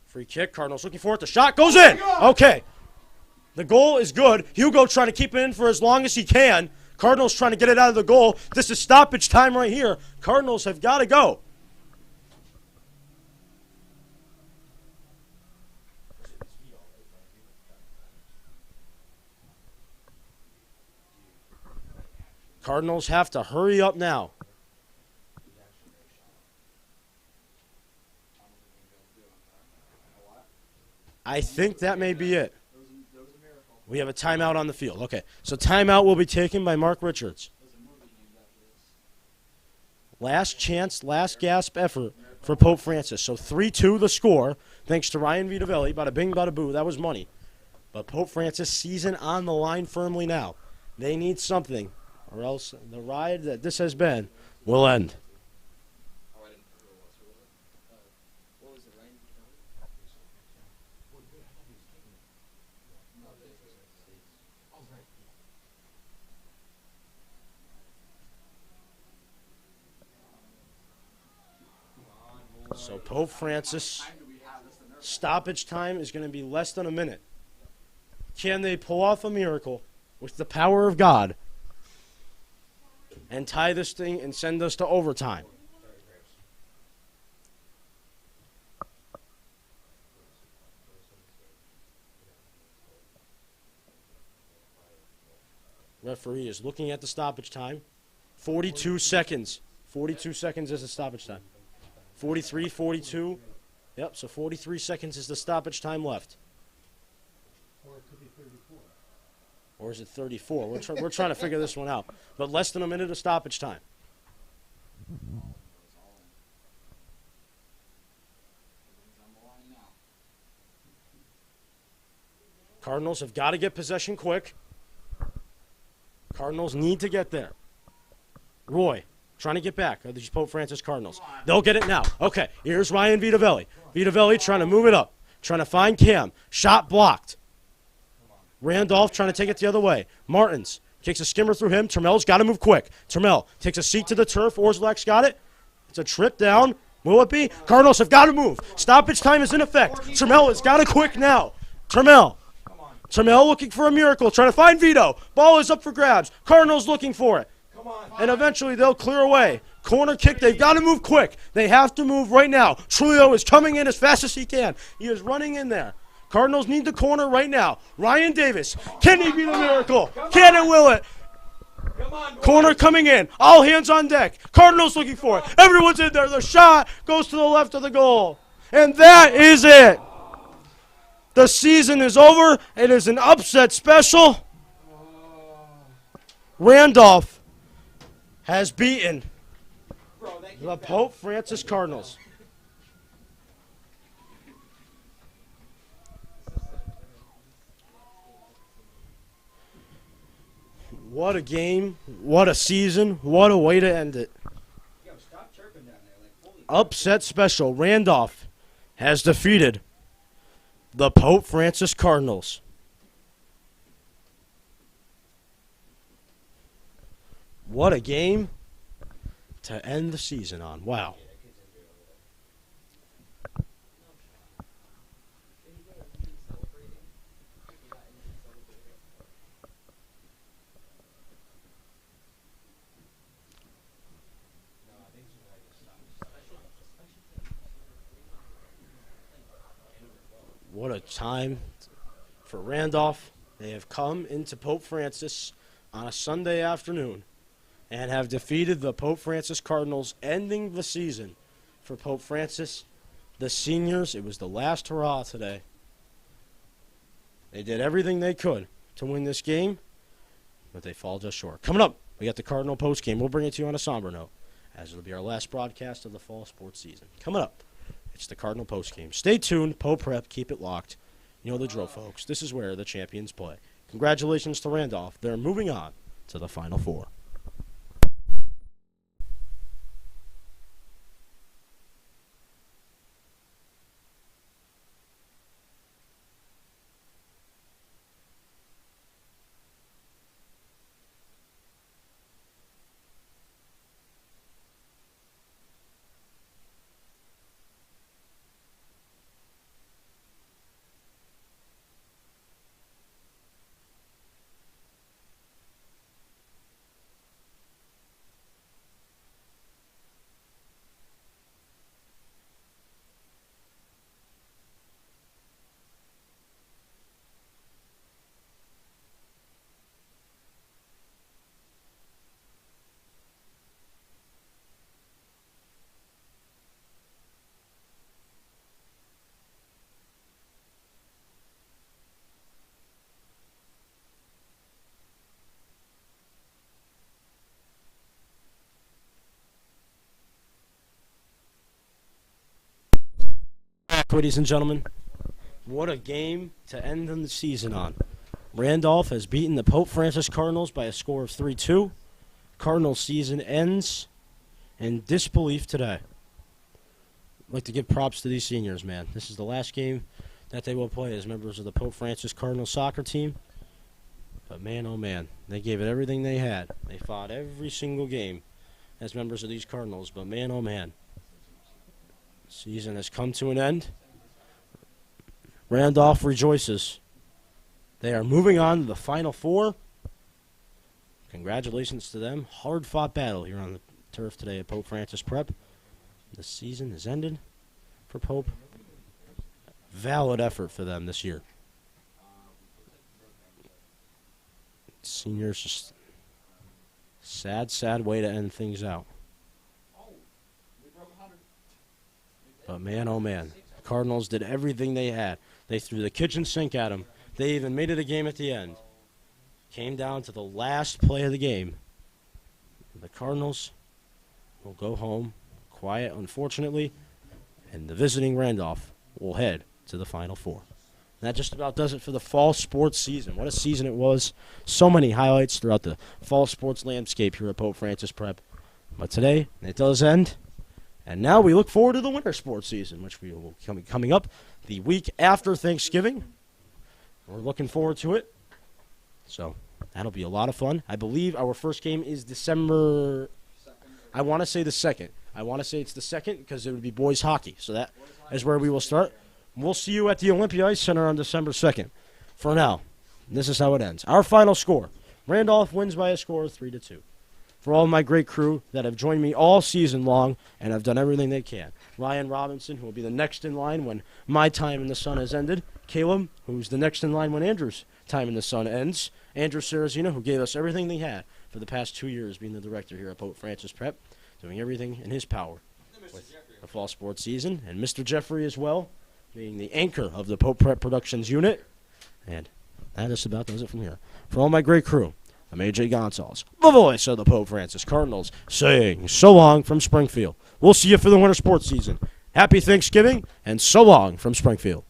Free kick. Cardinals looking for it. The shot goes in. Okay. The goal is good. Hugo trying to keep it in for as long as he can. Cardinals trying to get it out of the goal. This is stoppage time right here. Cardinals have got to go. Cardinals have to hurry up now. I think that may be it. We have a timeout on the field. Okay, so timeout will be taken by Mark Richards. Last chance, last gasp effort for Pope Francis. So 3-2 the score, thanks to Ryan Vitavelli. Bada bing, bada boo. That was money. But Pope Francis, season on the line firmly now. They need something, or else the ride that this has been will end. So Pope Francis, stoppage time is going to be less than a minute. Can they pull off a miracle with the power of God and tie this thing and send us to overtime? Referee is looking at the stoppage time. 42 seconds. 42 seconds is the stoppage time. 43, 42. Yep, so 43 seconds is the stoppage time left. Or it could be 34. Or is it 34? We're trying to figure this one out. But less than a minute of stoppage time. Cardinals have got to get possession quick. Cardinals need to get there. Roy trying to get back. These Pope Francis Cardinals. They'll get it now. Okay, here's Ryan Vitavelli. Vitavelli trying to move it up. Trying to find Cam. Shot blocked. Randolph trying to take it the other way. Martins kicks a skimmer through him. Termel's got to move quick. Termel takes a seat to the turf. Orzelak's got it. It's a trip down. Will it be? Cardinals have got to move. Stoppage time is in effect. Termel has got to quick now. Termel looking for a miracle. Trying to find Vito. Ball is up for grabs. Cardinals looking for it. And eventually they'll clear away. Corner kick. They've got to move quick. They have to move right now. Trulio is coming in as fast as he can. He is running in there. Cardinals need the corner right now. Ryan Davis. Can he be the miracle? Can and will it? Corner coming in. All hands on deck. Cardinals looking for it. Everyone's in there. The shot goes to the left of the goal. And that is it. The season is over. It is an upset special. Randolph has beaten the Pope Francis Cardinals. What a game, what a season, what a way to end it. Upset special. Randolph has defeated the Pope Francis Cardinals. What a game to end the season on. Wow. What a time for Randolph. They have come into Pope Francis on a Sunday afternoon and have defeated the Pope Francis Cardinals, ending the season for Pope Francis. The seniors, it was the last hurrah today. They did everything they could to win this game, but they fall just short. Coming up, we got the Cardinal postgame. We'll bring it to you on a somber note, as it'll be our last broadcast of the fall sports season. Coming up, it's the Cardinal postgame. Stay tuned. Pope Prep, keep it locked. You know the drill, folks. This is where the champions play. Congratulations to Randolph. They're moving on to the Final Four. Ladies and gentlemen, what a game to end the season on. Randolph has beaten the Pope Francis Cardinals by a score of 3-2. Cardinals season ends in disbelief today. I'd like to give props to these seniors, man. This is the last game that they will play as members of the Pope Francis Cardinals soccer team. But man, oh man, they gave it everything they had. They fought every single game as members of these Cardinals. But man, oh man, season has come to an end. Randolph rejoices. They are moving on to the Final Four. Congratulations to them. Hard-fought battle here on the turf today at Pope Francis Prep. The season has ended for Pope. Valid effort for them this year. Seniors, just sad way to end things out. But man, oh man, the Cardinals did everything they had. They threw the kitchen sink at them. They even made it a game at the end. Came down to the last play of the game. The Cardinals will go home quiet, unfortunately, and the visiting Randolph will head to the Final Four. And that just about does it for the fall sports season. What a season it was. So many highlights throughout the fall sports landscape here at Pope Francis Prep. But today, it does end. And now we look forward to the winter sports season, which we will be coming up the week after Thanksgiving. We're looking forward to it. So that'll be a lot of fun. I believe our first game is December. I want to say the 2nd. I want to say it's the 2nd because it would be boys hockey. So that is where we will start. We'll see you at the Olympia Ice Center on December 2nd. For now, this is how it ends. Our final score. Randolph wins by a score of 3-2. For all my great crew that have joined me all season long and have done everything they can. Ryan Robinson, who will be the next in line when my time in the sun has ended. Caleb, who's the next in line when Andrew's time in the sun ends. Andrew Sarrazino, who gave us everything they had for the past 2 years being the director here at Pope Francis Prep, doing everything in his power with the fall sports season. And Mr. Jeffrey as well, being the anchor of the Pope Prep Productions unit. And that just about does it from here. For all my great crew, I'm AJ Gonzalez, the voice of the Pope Francis Cardinals, saying so long from Springfield. We'll see you for the winter sports season. Happy Thanksgiving, and so long from Springfield.